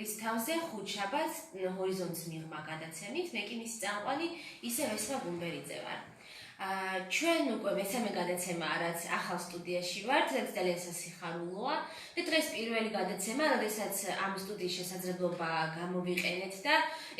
წლების თავზე ხუთშაბათს ჰორიზონტს მიღმა გადაცემით, მე კი მისი წამყვანი ისევ ესვა გუმბერიძე ვარ. ჩვენ უკვე მესამე გადაცემა რაც ახალ სტუდიაში ვართ, რაც ძალიან სასიხარულოა და დღეს პირველი გადაცემა, როდესაც ამ სტუდიის შესაძლებლობა გამოვიყენეთ და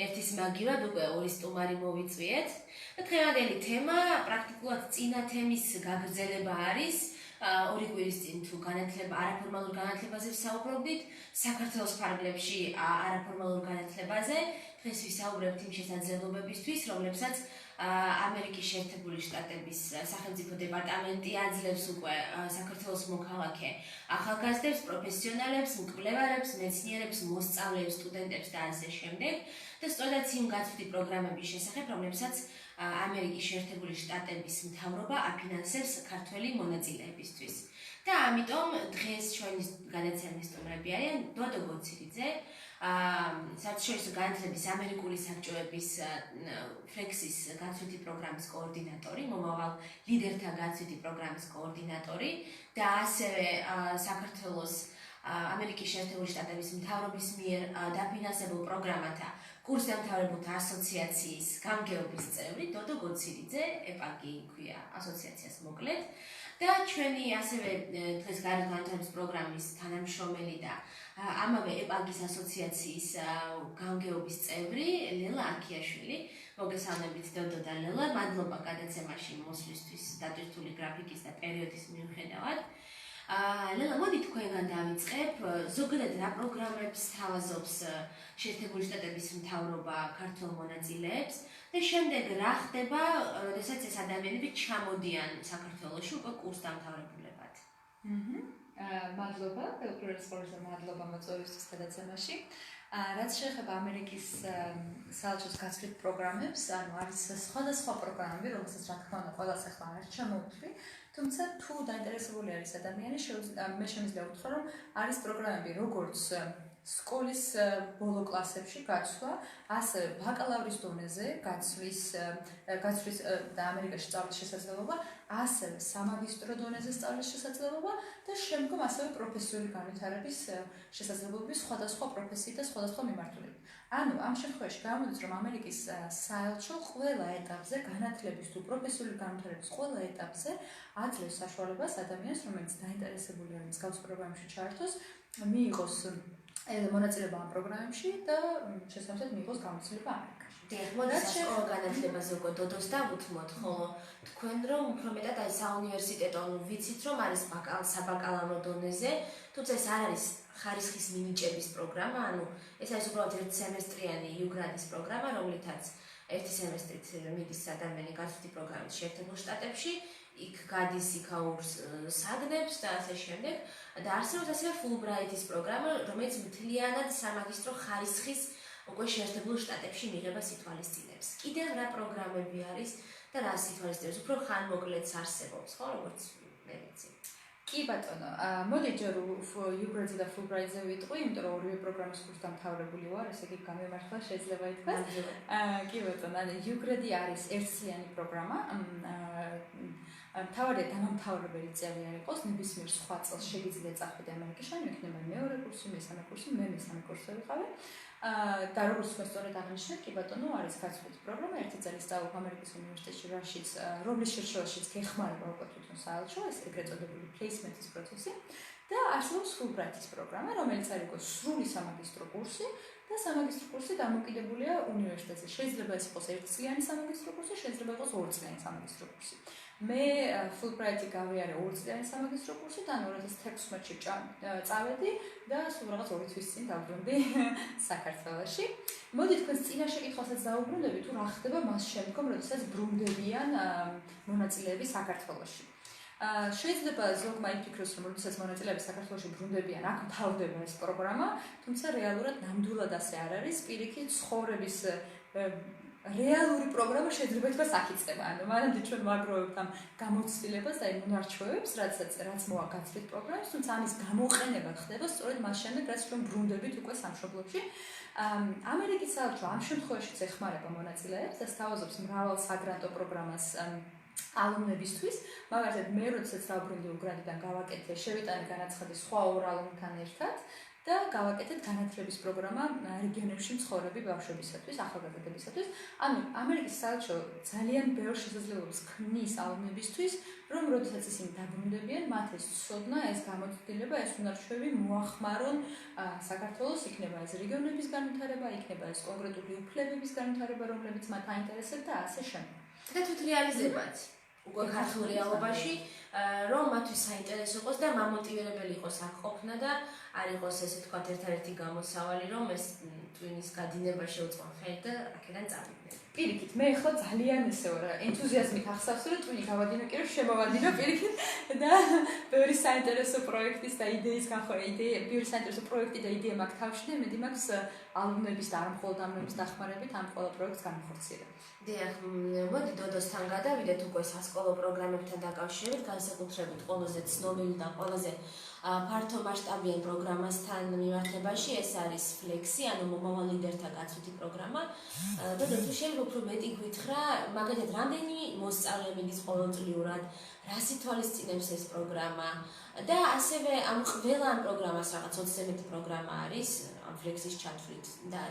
ერთის მაგივრად უკვე ორი სტუმარი მოვიწვიეთ. და დღევანდელი თემა პრაქტიკულად წინა თემის გაგრძელება არის. ორი კვირის წინ თუ არაფორმალურ განათლებაზე ვსაუბრობდით, საქართველოს ფარგლებში არაფორმალურ განათლებაზე, დღეს ვისაუბრებთ იმ შესაძლებლობებისთვის, რომლებსაც ამერიკის შეერთებული შტატების სახელმწიფო დეპარტამენტი აძლევს უკვე საქართველოს მოქალაქე ახალგაზრდებს, პროფესიონალებს, მკვლევარებს, მეცნიერებს, მოსწავლეებს, სტუდენტებს და ასე შემდეგ. და სწორედ იმ გაცვლითი პროგრამების შესახებ, რომლებსაც ამერიკის შეერთებული შტატების მთავრობა აფინანსებს ქართველი მონაწილეებისთვის. და ამიტომ დღეს ჩვენი განაცემის სტუმრები არიან დოდო გოცირიძე, საერთაშორისო განათლების ამერიკული საბჭოების ფრექსის გაცვლითი პროგრამის კოორდინატორი, მომავალ ლიდერთა გაცვლითი პროგრამის კოორდინატორი და ასევე საქართველოს ამერიკის შეერთებული შტატების მთავრობის მიერ დაფინანსებულ პროგრამათა კურსდამთავრებულთა ასოციაციის გამგეობის წევრი დოდო გოცირიძე, ეპაგი ქვია ასოციაციას მოკლედ. და ჩვენი ასევე დღეს განათლების პროგრამის თანამშრომელი და ამავე ეპაგის ასოციაციის გამგეობის წევრი ლელა არქიაშვილი. მოგესალმებით დოდო და ლელა, მადლობა გადაცემაში მოსვლისთვის დატვირთული გრაფიკის და პერიოდის მიუხედავად. ლელა, მოდი თქვენგან დავიწყებ, ზოგადად რა პროგრამებს თავაზობს შეერთებული შტატების მთავრობა ქართველ მონაწილეებს და შემდეგ რა ხდება, როდესაც ეს ადამიანები ჩამოდიან საქართველოში უკვე კურსდამთავრებულებად. მადლობა, უპირველეს ყოვლისა მადლობა მოწვევისთვის გადაცემაში. რაც შეეხება ამერიკის საელჩოს გაცვლით პროგრამებს, ანუ არის სხვადასხვა პროგრამები, რომელსაც რა თქმა უნდა ყველას ახლა არ ჩამოვთვლი, თუმცა თუ დაინტერესებული არის ადამიანი, მე შემიძლია ვუთხრა, რომ არის პროგრამები როგორც სკოლის ბოლო კლასებში გაცვლა, ასევე ბაკალავრის დონეზე გაცვლის და ამერიკაში სწავლის შესაძლებლობა, ასევე სამაგისტრო დონეზე სწავლის შესაძლებლობა და შემდგომ ასევე პროფესიული განვითარების შესაძლებლობების სხვადასხვა პროფესიით და სხვადასხვა მიმართულებით. ანუ ამ შემთხვევაში გამოდის, რომ ამერიკის საელჩო ყველა ეტაპზე, განათლების თუ პროფესიული განვითარების ყველა ეტაპზე აძლევს საშუალებას ადამიანს, რომელიც დაინტერესებულია მსგავს პროგრამებში ჩაერთოს, მიიღოს მონაწილეობა ამ პროგრამებში და შესაბამისად მიიღოს გამოცდილება ამერიკაში. მოდი სასკოლო განათლებაზე უკვე დოდოს დავუთმოთ, ხოლო თქვენ რომ უფრო მეტად აი საუნივერსიტეტო, ვიცით რომ არის საბაკალავრო დონეზე, თუმცა ეს არ არის ხარისხის მინიჭების პროგრამა, ანუ ეს არის უბრალოდ ერთ სემესტრიანი იუგრადის პროგრამა, რომლითაც ერთი სემესტრით მიდის ადამიანი გაცვლითი პროგრამით შეერთებულ შტატებში, იქ გადის იქაურს საგნებს და ასე შემდეგ და არსებობს ასევე ფულბრაიტის პროგრამა, რომელიც მთლიანად სამაგისტრო ხარისხის უკვე შეერთებულ შტატებში მიღებას ითვალისწინებს. კიდევ რა პროგრამები არის და რა ითვალისწინებს? უფრო ხანმოკლედს არსებობს, ხო, როგორც მე ვიცი. კი ბატონო, მოდი ჯერ იუგრადზე და ფულბრაიტზე ვიტყვი, იმიტომ რომ ორივე პროგრამის კურსდამთავრებული ვარ, ესე იგი გამემართლა შეიძლება ითქვას. კი ბატონო, იუგრადი არის ერთწლიანი პროგრამა. მთავარი დამამთავრებელი წევრი არ იყოს, ნებისმიერ სხვა წელს შეგიძლია წახვიდე ამერიკაში, ანუ იქნება მეორე კურსი, მესამე კურსი, მე მესამე კურსზე ვიყავი. და როგორც თქვენ სწორედ აღნიშნეთ, კი ბატონო, არის გაცვლითი პროგრამა, ერთი წელი სწავლობ ამერიკის უნივერსიტეტში, რომლის შერჩევაშიც გეხმარება უკვე თვითონ საელჩო, ეს ეგრეთ წოდებული პლეისმენტის პროცესი და არსებობს ფულბრაიტის პროგრამა, რომელიც არის უკვე სრული სამაგისტრო კურსი და სამაგისტრო კურსი დამოკიდებულია უნივერსიტეტზე. შეიძლება ეს იყოს ერთწლიანი სამაგისტრო კურსი, შეიძლება იყოს ორწლიანი სამაგისტრო კურსი. მე ფულბრაიტი გავიარე ორწლიანი სამაგისტრო კურსით, ანუ 2016-ში წავედი და სულ რაღაც 2 თვის წინ დავბრუნდი საქართველოში. მოდი თქვენ წინა შეკითხვასაც დაუბრუნდები, თუ რა ხდება მას შემდგომ, როდესაც ბრუნდებიან მონაწილეები საქართველოში. შეიძლება ზოგმა იფიქროს, რომ როდესაც მონაწილეები საქართველოში ბრუნდებიან, აქ მთავრდება ეს პროგრამა, თუმცა რეალურად ნამდვილად ასე არ არის. პირიქით ცხოვრების რეალური პროგრამა შეიძლება ითქვას აქ იწყება. ანუ მანამდე ჩვენ ვაგროვებთ ამ გამოცდილებას და იმ უნარჩვევებს, რაც მოაქვს გაცვლით პროგრამას, თუმცა ამის გამოყენება ხდება სწორედ მას შემდეგ, რაც ჩვენ ბრუნდებით უკვე სამშობლოში. ამერიკის საელჩო ამ შემთხვევაშიც ეხმარება მონაწილეებს და სთავაზობს მრავალ საგრანტო პროგრამას ალუმნებისთვის, მაგალითად მე როდესაც დავბრუნდი უკრაინიდან გავაკეთე, შევიტანე განაცხადი სხვა ორ ალუმნთან ერთად და გავაკეთეთ განათლების პროგრამა რეგიონებში მცხოვრები ბავშვებისათვის, ახალგაზრდებისათვის. ანუ ამერიკის საელჩო ძალიან ბევრ შესაძლებლობას ქმნის ალუმნებისთვის, რომ როდესაც ისინი დაბრუნდებიან, მათ ეს ცოდნა, ეს გამოცდილება, ეს უნარჩვევი მოახმარონ საქართველოს, იქნება ეს რეგიონების განვითარება, იქნება ეს კონკრეტული უფლებების განვითარება, რომლებიც მათ აინტერესებთ და ასე შემდეგ. და თვით რეალიზებაც უკვე ქართულ რეალობაში, რომ მათთვის საინტერესო იყოს და მამოტივირებელი იყოს აქ ყოფნა და არ იყოს ესე თქვათ ერთადერთი გამოსავალი, რომ ეს ტვინის გადინება შეუწყო ხელი და აქედან წავიდნენ. პირიქით, მე ახლა ძალიან ესე ვარ, ენთუზიაზმით ახსავს, რომ ტვინი გავადინო კი რომ შემოვადინო პირიქით და ბევრი საინტერესო პროექტის და იდეის ბევრი საინტერესო პროექტი და იდეა მაქვს თავში და მედი მაქვს ალუმნების და არ მხოლოდ ალუმნების დახმარებით ამ ყველა პროექტს განხორციელებ. დიახ, მოდი დოდოსთან გადავიდეთ უკვე სასკოლო პროგრამებთან დაკავშირებით, განსაკუთრებით ყველაზე ცნობილი და ყველაზე ფართომასშტაბიან პროგრამასთან მიმართებაში, ეს არის Flexi, ანუ მომავალ ლიდერთა გაცვლითი პროგრამა. და თუ შეიძლება უფრო მეტი გითხრა, მაგალითად, რამდენი მოსწავლე მიდის ყოველწლიურად, რას ითვალისწინებს ეს პროგრამა და ასევე ამ ყველა ამ პროგრამას რაღაც 21 პროგრამა არის ამ Flexis ჩათვლით და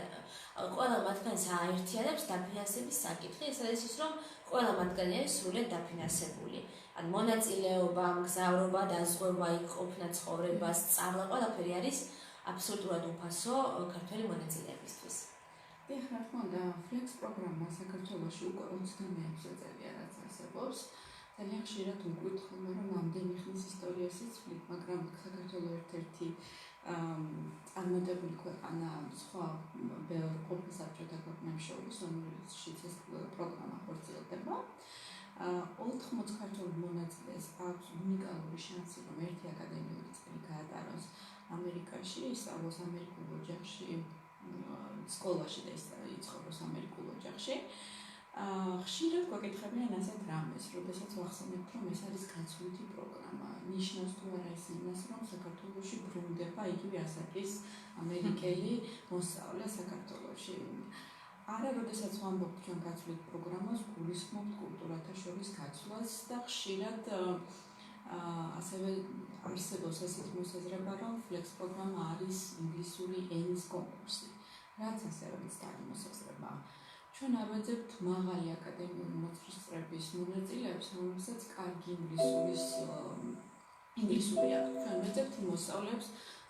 ყველა მათგანს აერთიანებს დაფინანსების საკითხი, ეს არის ის, რომ ყველა მათგანი არის სრულად დაფინანსებული. ან მონაწილეობა, მგზავრობა, დაზღვევა, იქ ყოფნა, ცხოვრება, სწავლა, ყველაფერი არის აბსოლუტურად უფასო ქართველი მონაწილეებისთვის. დიახ, რა თქმა უნდა, Flex პროგრამა საქართველოში უკვე 26 წელია რაც არსებობს. ძალიან ხშირად ვუკვირთ, რომ ამდენი ხნის ისტორიას იცვლით, მაგრამ საქართველოს ერთ-ერთი წარმატებული ქვეყანა სხვა ბევრ ყოფილ საბჭოთა ქვეყნებს შორის, რომელშიც ეს პროგრამა ხორციელდება. 80 ქართულ მონაწილეს აქვს უნიკალური შანსი, რომ ერთი აკადემიური წელი გაატაროს ამერიკაში, ისწავლოს ამერიკულ ოჯახში, სკოლაში და იცხოვროს ამერიკულ ოჯახში. ხშირად გვაკითხებიან ასეთ რამეს, როდესაც ვახსენებთ, რომ ეს არის გაცვლითი პროგრამა. ნიშნავს თუ არა ეს იმას, რომ საქართველოში ბრუნდება იგივე ასაკის ამერიკელი მოსწავლე საქართველოში. არა, როდესაც ვამბობთ ჩვენ გაცვლით პროგრამას, გულისხმობთ კულტურათა შორის გაცვლას და ხშირად ასევე არსებობს ესეთი მოსაზრება, რომ Flex პროგრამა არის ინგლისური ენის კონკურსი, რაც ასევე მცდარი მოსაზრება. ჩვენ არ ვეძებთ მაღალი აკადემიური მოწესრიგების მონაწილეებს, რომელსაც კარგი ინგლისური აქვს. ჩვენ ვეძებთ იმ მოსწავლეებს,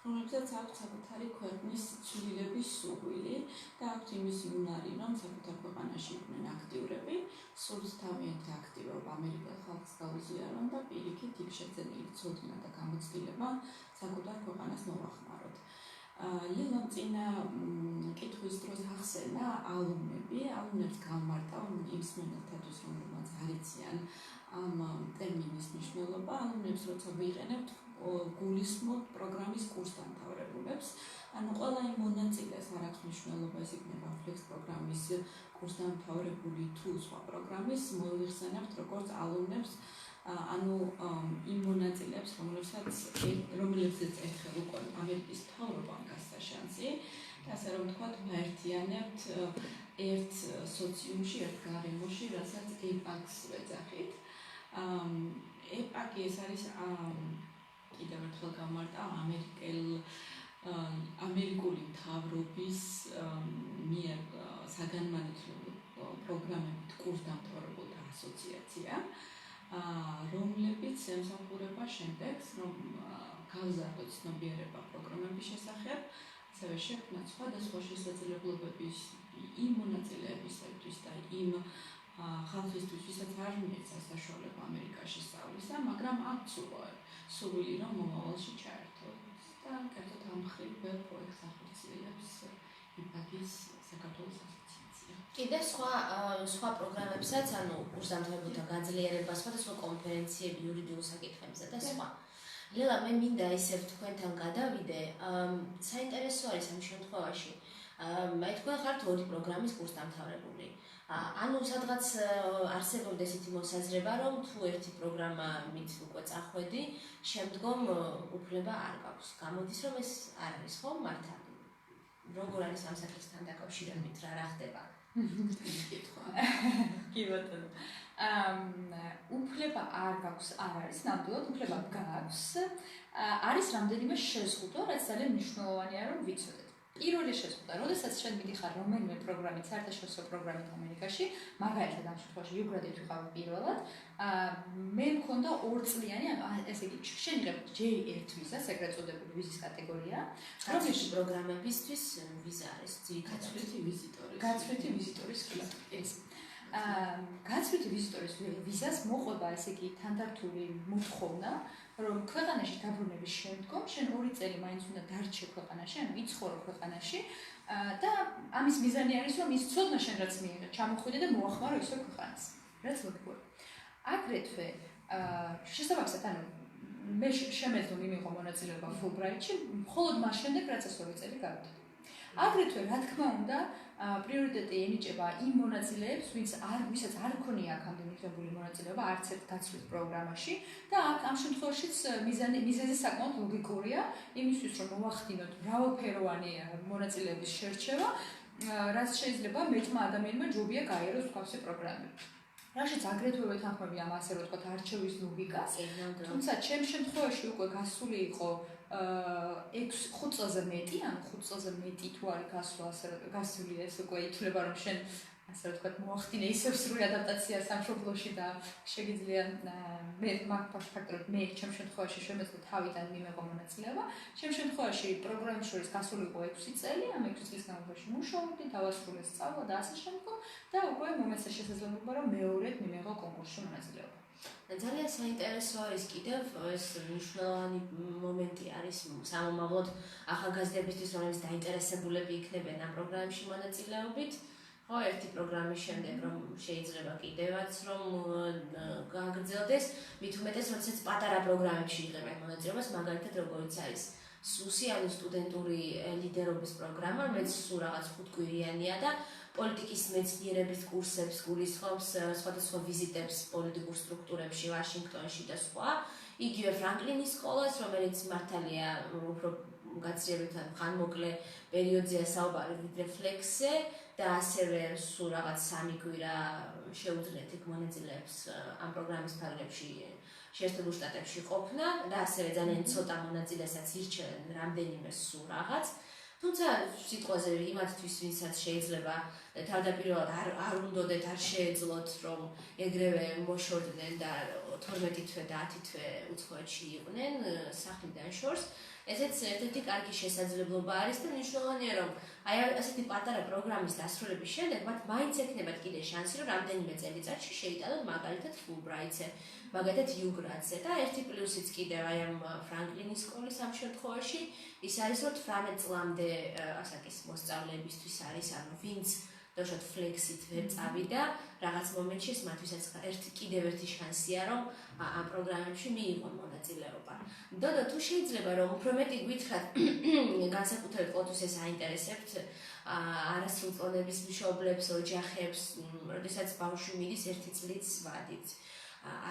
რომელსაც აქვს საკუთარი ქვეყნის ცვლილების სურვილი და აქვს იმისი უნარი, რომ საკუთარ ქვეყანაში იყვნენ აქტიურები, სურს თავიანთი აქტივობა ამერიკელ ხალხს გაუზიარონ და პირიქით იქ შეძენილი ცოდნა და გამოცდილება საკუთარ ქვეყანას მოახმაროთ. ლილამ წინა კითხვის დროს ახსენა ალუმნებს გამარტა იმ მსმენელთათვის, რომელმაც არ იციან ამ ტერმინის მნიშვნელობა. ალუმნებს როცა ვიყენებთ, გულისხმობ პროგრამის კურსდამთავრებულებს. ანუ ყველა იმ მონაწილეს არ აქვს მნიშვნელობა, ეს იქნება Flex პროგრამის კურსდამთავრებული თუ სხვა პროგრამის, მოიხსენებთ როგორც ალუმნებს, ანუ იმ მონაწილეებს, რომლებსაც ერთხელ უკვე ამერიკის მთავრობამ გასცა შანსი, და ასე რომ ვთქვათ, ვაერთიანებთ ერთ სოციუმში, ერთ გარემოში, რასაც EPAC-ს ვეძახით. EPAC-ი ეს არის კიდევ ერთხელ გამარტა ამერიკული მთავრობის მიერ საგანმანათლებლო პროგრამებით კურსდამთავრებულთა ასოციაცია, რომლებიც ემსახურება შემდეგს, რომ გავზარდოთ ცნობიერება პროგრამების შესახებ, ასევე შექმნათ სხვადასხვა შესაძლებლობების იმ მონაწილეებისათვის და იმ ხალხისთვის, ვისაც არ მიეცა საშუალება ამერიკაში სწავლისა, მაგრამ აქვს სურვილი, რომ მომავალში ჩაერთოს და კერძოდ ამ მხრივ ბევრ პროექტს ახორციელებს EPAC-ის საქართველოს ასოციაცია. კიდევ სხვა პროგრამებსაც, ანუ კურსდამთავრებულთა გაძლიერება, სხვადასხვა კონფერენციები იურიდიულ საკითხებზე და სხვა. ლელა, მე მინდა ისევ თქვენთან გადავიდე. საინტერესო არის ამ შემთხვევაში. თქვენ ხართ ორი პროგრამის კურსდამთავრებული. ანუ სადღაც არსებობდა ესეთი მოსაზრება, რომ თუ ერთი პროგრამით უკვე წახვედი, შემდგომ უფლება არ გაქვს. გამოდის, რომ ეს არ არის, ხო, მართა? როგორ არის ამ საკითხთან დაკავშირებით, რა ხდება? კი ბატონო. უფლება არ გაქვს, არ არის ნამდვილად, უფლება გაქვს. არის რამდენიმე შეზღუდვა, რაც ძალიან მნიშვნელოვანია, რომ ვიცოდეთ. პირველი შეზღუდვა, როდესაც შენ მიდიხარ რომელიმე პროგრამით, საერთაშორისო პროგრამით ამერიკაში, მაგალითად ამ შემთხვევაში იუგრადით ვიყავი პირველად, მე მქონდა 2 წლიანი, ესე იგი, შენ იღებ J1 ვიზას, ეგრეთ წოდებული ვიზის კატეგორია, რომლის პროგრამებისთვის ვიზა არის გაცვლითი ვიზიტორის. გაცვლითი ვიზიტორის ეს. გაცვლითი ვიზიტორის ვიზას მოყვება, ესე იგი, თანდართული მოთხოვნა, რომ ქვეყანაში დაბრუნების შემდგომ შენ 2 წელი მაინც უნდა დარჩე ქვეყანაში, ანუ იცხოვრო ქვეყანაში და ამის მიზანი არის, რომ ის ცოდნა შენ რაც მიიღე, ჩამოხვიდე და მოახმარო ისო ქვეყანას. რაც ლოგიკურია. აგრეთვე შესაბამისად, ანუ მე შემეძლო მიმიღო მონაწილეობა Fulbright-ში, მხოლოდ მას შემდეგ, რაც ეს 2 წელი გავიდა. აგრეთვე, რა თქმა უნდა, პრიორიტეტი ენიჭება იმ მონაწილეებს, ვისაც არ ქონია აქამდე მიღებული მონაწილეობა არც ერთ გაცვლის პროგრამაში და ამ შემთხვევაშიც მიზეზი საკმაოდ ლოგიკურია, იმისთვის რომ მოახდინოთ მრავალფეროვანი მონაწილეების შერჩევა, რაც შეიძლება მეტმა ადამიანმა ჯობია გაიაროს მსგავსი პროგრამები. რაშიც აგრეთვე ვეთანხმები ამ ასე რომ ვთქვათ არჩევის ლოგიკას, თუმცა ჩემ შემთხვევაში უკვე გასული იყო 5 წელზე მეტი, ანუ 5 წელზე მეტი თუ არის გასული ეს უკვე ითვლება რომ შენ ასე ვთქვათ მოახდინე ისევ სრული ადაპტაცია სამშობლოში და შეგიძლია მე მაგ ფაქტორად მე ჩემ შემთხვევაში შემეძლო თავიდან მიმეღო მონაწილეობა. ჩემ შემთხვევაში პროგრამის შორის გასული იყო 6 წელი, ამ 6 წლის განმავლობაში მუშაობდი, დავასრულე სწავლა და ასე შემდგომ და უკვე მომეცა შესაძლებლობა რომ მეორედ მიმეღო კონკურსში მონაწილეობა. ძალიან საინტერესო არის კიდევ ეს მნიშვნელოვანი მომენტი არის სამომავლოდ ახალგაზრდებისთვის, რომლებიც დაინტერესებულები იქნებიან ამ პროგრამებში მონაწილეობით. ხო, ერთი პროგრამის შემდეგ რომ შეიძლება კიდევაც რომ გაგრძელდეს, მით უმეტეს როდესაც პატარა პროგრამებში იღებენ მონაწილეობას, მაგალითად როგორიც არის SUSI, ანუ სტუდენტური ლიდერობის პროგრამა, რომელიც სულ რაღაც 5 კვირიანია და პოლიტიკის მეცნიერების კურსებს გულისხმობს, სხვადასხვა ვიზიტებს პოლიტიკურ სტრუქტურებში, ვაშინგტონში და სხვა. იგივე ფრანკლინის სკოლას, რომელიც მართალია უფრო გაცილებით ხანმოკლე პერიოდზეა საუბარი ვიდრე ფლექსზე და ასევე სულ რაღაც 3 კვირა შეუძლიათ იქ მონაწილეებს ამ პროგრამის ფარგლებში შეერთებულ შტატებში ყოფნა და ასევე ძალიან ცოტა მონაწილესაც ირჩევენ რამდენიმე სულ რაღაც. თუმცა სიტყვაზე იმათთვის, ვინცაც შეიძლება თავდაპირველად არ უნდოდეთ, არ შეეძლოთ, რომ ეგრევე მოშორდნენ და 12 თვე და 10 თვე უცხოეთში იყვნენ სახლიდან შორს, ესეც ერთ-ერთი კარგი შესაძლებლობა არის და მნიშვნელოვანია, რომ აი ასეთი პატარა პროგრამის დასრულების შემდეგ მათ მაინც ექნებათ კიდე შანსი, რომ რამდენიმე წელიწადში შეიტანოთ მაგალითად Fulbright-ზე, მაგალითად იუგრადზე და ერთი პლუსიც კიდევ აი ამ ფრანკლინის სკოლის ამ შემთხვევაში ის არის, რომ 18 წლამდე ასაკის მოსწავლეებისთვის არის, ანუ ვინც დაშოთ ფლექსით ვერ წავიდა, რაღაც მომენტში ეს მათთვისაც კიდევ ერთი შანსია, რომ ამ პროგრამებში მიიღონ მონაწილეობა. დოდო, თუ შეიძლება რომ უფრო მეტი გითხრათ, განსაკუთრებით ყოველთვის ეს აინტერესებთ არასრულწლოვნების მშობლებს, ოჯახებს, როდესაც ბავშვი მიდის 1 წლით ვადით.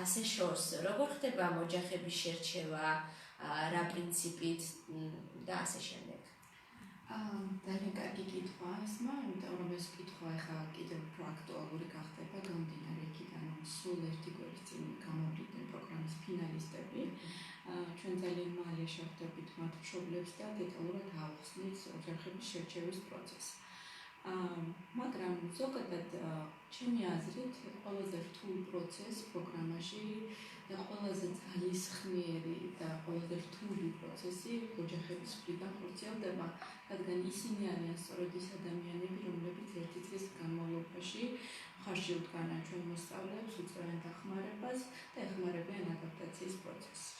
ასე შორს, როგორ ხდება ამ ოჯახების შერჩევა, რა პრინციპით და ასე შემდეგ. ძალიან კარგი კითხვა ესმა, იმიტომ რომ ეს კითხვა ახლა კიდევ უფრო აქტუალური გახდება გამდინარე იქიდან, რომ სულ 1 კვირის წინ გამოვიდნენ პროგრამის ფინალისტები. ჩვენ ძალიან მალე შევხვდებით მათ მშობლებს და დეტალურად ავხსნით ოჯახების შერჩევის პროცესს. მაგრამ ზოგადად ჩემი აზრით ყველაზე რთული პროცესი პროგრამაში და ყველაზე ძალისხმიერი და ყველაზე რთული პროცესი ოჯახების მხრიდან ხორციელდება, რადგან ისინი არიან სწორედ ის ადამიანები, რომლებიც 1 წლის განმავლობაში ხარში უდგანან ჩვენ მოსწავლეებს, უწევენ დახმარებას და ეხმარებიან ადაპტაციის პროცესში.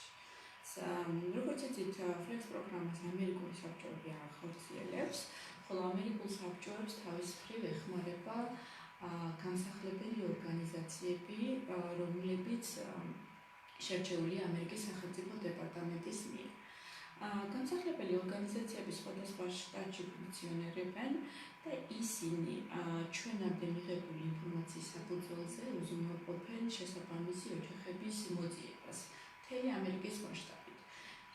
როგორც იცით, Flex პროგრამას ამერიკული საბჭოები ახორციელებს, ხოლო ამერიკულ საბჭოებს თავის მხრივ ეხმარება განსახლებელი ორგანიზაციები, რომლებიც შერჩეული ამერიკის სახელმწიფო დეპარტამენტის მიერ. განსახლებელი ორგანიზაციები სხვადასხვა შტატში ფუნქციონირებენ და ისინი ჩვენამდე მიღებული ინფორმაციის საფუძველზე უზრუნველყოფენ შესაბამისი ოჯახების მოძიებას მთელი ამერიკის მასშტაბით.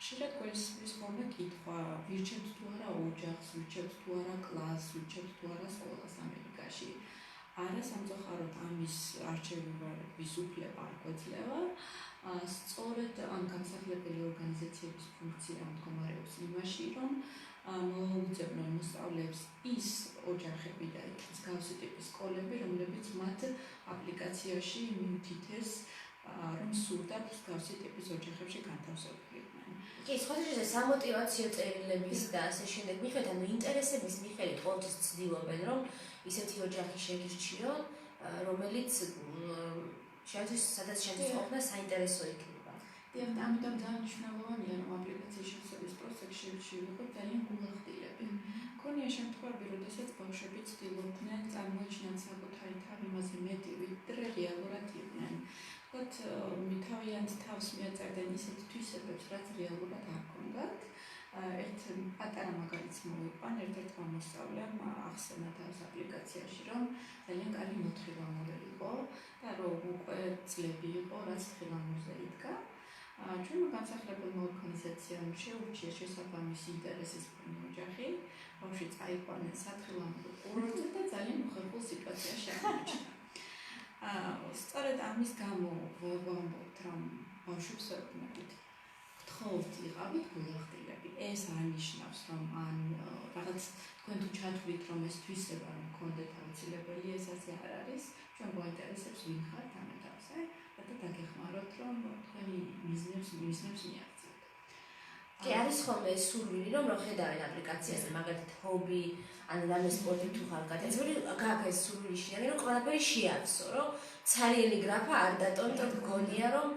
ხშირად გვესმის ხოლმე კითხვა, ვირჩევთ თუ არა ოჯახს, ვირჩევთ თუ არა კლასს, ვირჩევთ თუ არა სკოლას ამერიკაში. არა სამწუხაროდ ამის არჩევების უფლება არ გვეძლევა. სწორედ ამ განსახლებელი ორგანიზაციების ფუნქცია მდგომარეობს იმაში, რომ მოუძებნონ მოსწავლეებს ის ოჯახები და მსგავსი ტიპის სკოლები, რომლებიც მათ აპლიკაციაში მიუთითეს, რომ სურდათ მსგავსი ტიპის ოჯახებში განთავსებულიყვნენ. კი, სხვადასხვა სამოტივაციო წერილების და ასე შემდეგ მიხედვით, ანუ ინტერესების მიხედვით ყოველთვის ცდილობენ, რომ ისეთი ოჯახი შეგირჩიონ, რომელიც შენთვის სადაც შენთვის ყოფნა საინტერესო იქნება. დიახ, ამიტომ ძალიან მნიშვნელოვანია, რომ აპლიკაციის შესწავლის პროცესში ვიყოთ ძალიან გულახდილები. მქონია შემთხვევები, როდესაც ბავშვები ცდილობდნენ წარმოიჩინონ საკუთარი თავი იმაზე მეტი, ვიდრე რეალურად იყვნენ. ვთქვათ, თავიანთ თავს მიაწერდნენ ისეთ თვისებებს, რაც რეალურად არ ჰქონდათ. ერთ პატარა მაგალითს მოვიყვან, ერთ-ერთმა მოსწავლემ ახსენა თავს აპლიკაციაში, რომ ძალიან კარგი მოთხილამური იყო და რომ უკვე წლები იყო, რაც თხილამურზე იდგა. ჩვენმა განსახლებელმა ორგანიზაციამ შეურჩია შესაბამისი ინტერესის მქონე ოჯახი, ბავშვი წაიყვანეს სათხილამურო კურორტზე და ძალიან უხერხულ სიტუაციაში აღმოჩნდა. სწორედ ამის გამო ვამბობთ, რომ ბავშვებს ვეუბნებით, გთხოვთ იყავით გულახდილები. ეს არ ნიშნავს, რომ ან რაღაც თქვენ თუ ჩათვლით, რომ ეს თვისება რომ გქონდეთ აუცილებელი, ეს ასე არ არის. ჩვენ გვაინტერესებს ვინ ხართ ამ ეტაპზე და დაგეხმაროთ, რომ თქვენი მიზნებს მიაღწიოთ. კი, არის ხოლმე სურვილი, რომ ხედავენ აპლიკაციაზე, მაგალითად ჰობი, ან რამე სპორტი თუ ხარ გადაწყვეტილი, გაქვს ეს სურვილი შინაგანი, რომ ყველაფერი შეავსო, რომ ცარიელი გრაფა არ დატონოთ, გონია, რომ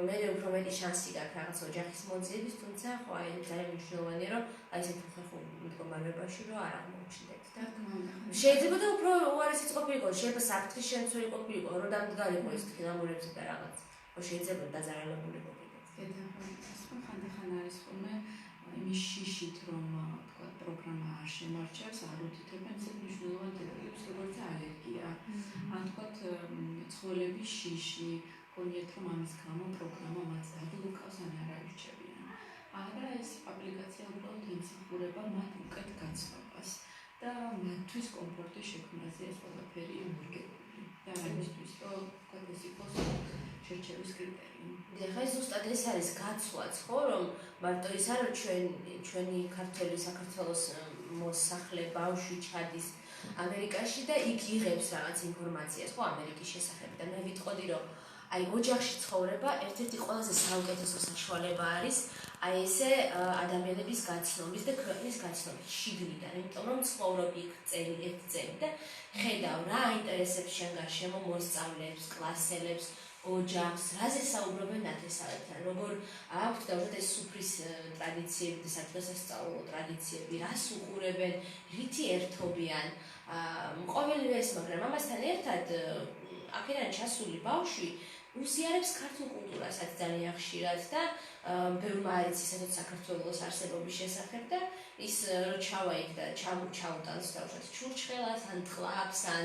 მე უფრო მეტი შანსი გაქვს რაღაც ოჯახის მოძიების, თუმცა ხო აი ძალიან მნიშვნელოვანია, რომ აი ესეთ უხერხულ მდგომარეობაში რომ არ აღმოჩნდეთ და შეიძლება და უფრო უარესიც ყოფილიყო, შეიძლება საფრთხის შემცველი ყოფილიყო, რომ დამდგარიყო ეს თხილამურებზე და რაღაც. ხო შეიძლება დაზარალებული ყოფილიყო. ხანდახან არის ხოლმე იმის შიშით, რომ თქვა პროგრამა არ შემარჩევს, არ უთითებენ ისეთ მნიშვნელოვან დებულებს, როგორც ალერგია. ან თქვა ცხოველების შიში, გონიათ, რომ ამის გამო პროგრამა მათ დაგლუკავს ან არ აირჩევიან. არა, ეს აპლიკაცია უბრალოდ ემსახურება მათ უკეთ გაცნობას და მათთვის კომფორტის შექმნაზე ეს ყველაფერი მორგებული. და ამისთვის, რომ ეს იყოს შერჩევის კრიტერიუმი. ხა ზუსტად ეს არის გაცვლაც, ხო, რომ მარტო ის არა ჩვენი ქართველი საქართველოს მოსახლე ბავშვი ჩადის ამერიკაში და იქ იღებს რაღაც ინფორმაციას, ხო, ამერიკის შესახებ და მე ვიტყოდი, რომ აი ოჯახში ცხოვრება ერთ-ერთი ყველაზე საუკეთესო საშუალება არის აი ესე ადამიანების გაცნობის და ქვეყნის გაცნობის შიგნიდან, იმიტომ რომ ცხოვრობ იქ ერთ წელი და ხედავ რა აინტერესებს შენ გარშემო მოსწავლეებს, კლასელებს, ოჯახს, რაზე საუბრობენ ნათესავებთან, როგორ აქვთ დავუშვათ ეს სუფრის ტრადიციები და საჯდომასწავლო ტრადიციები, რას უყურებენ, რითი ერთობიან, ყოველივე ეს, მაგრამ ამასთან ერთად აქედან ჩასული ბავშვი უსიარებს ქართულ კულტურასაც ძალიან ხშირად და ბევრმა არ იცის ესეც საქართველოს არსებობის შესახებ და ის რო ჩავა იქ და ჩაუტანს დავუშვათ ჩურჩხელას ან ტყლაპს ან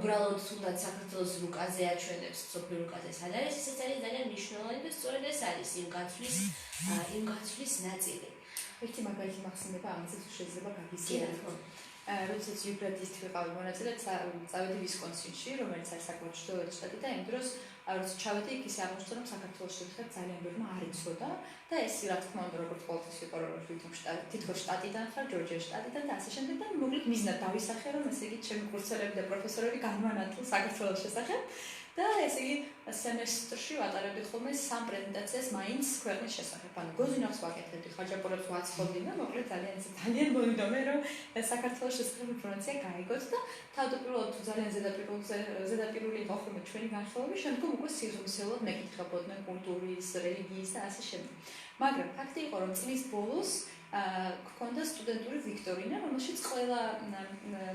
უბრალოდ თუნდაც საქართველოს რუკაზე აჩვენებს სოფლიო რუკაზე სად არის, ისიც არის ძალიან მნიშვნელოვანი და სწორედ ეს არის იმ გაცვლის ნაწილი. ერთი მაგალითი მახსენდება, ამასაც შეიძლება გაგიზიაროთ. როდესაც იუბრატის ვიყავი მონაწილე, წავედი ვისკონსინში, რომელიც არის საკმაოდ ჩრდილოეთ შტატი და იმ დროს როცა ჩავედი, იქ ისე აღმოჩნდა, რომ საქართველოს შეხება ძალიან ბევრმა არ იცოდა და ეს რა თქმა უნდა, როგორც ყოველთვის იყო, რომ თითქოს შტატიდან ხარ, ჯორჯიის შტატიდან და ასე შემდეგ და მოკლედ მიზნად დავისახე, რომ ესე იგი ჩემი კურსელები და პროფესორები განვანათლო საქართველოს შესახებ და ესე იგი სემესტრში ვატარებდი ხოლმე 3 პრეზენტაციას მაინც ქვეყნის შესახებ. ანუ გოზინავს ვაკეთებდი, ხაჭაპურებს ვაცხობდი და მოკლედ ძალიან მომიდომე, რომ საქართველოს შესახებ ინფორმაცია გაიგოთ და თავდაპირველად თუ ძალიან ზედაპირული იყო ხოლმე ჩვენი განხილვები, შემდგომ უკვე სიღრმისეულად მეკითხებოდნენ კულტურის, რელიგიის და ასე შემდეგ. მაგრამ ფაქტი იყო, რომ წლის ბოლოს გქონდა სტუდენტური ვიქტორინა, რომელშიც ყველა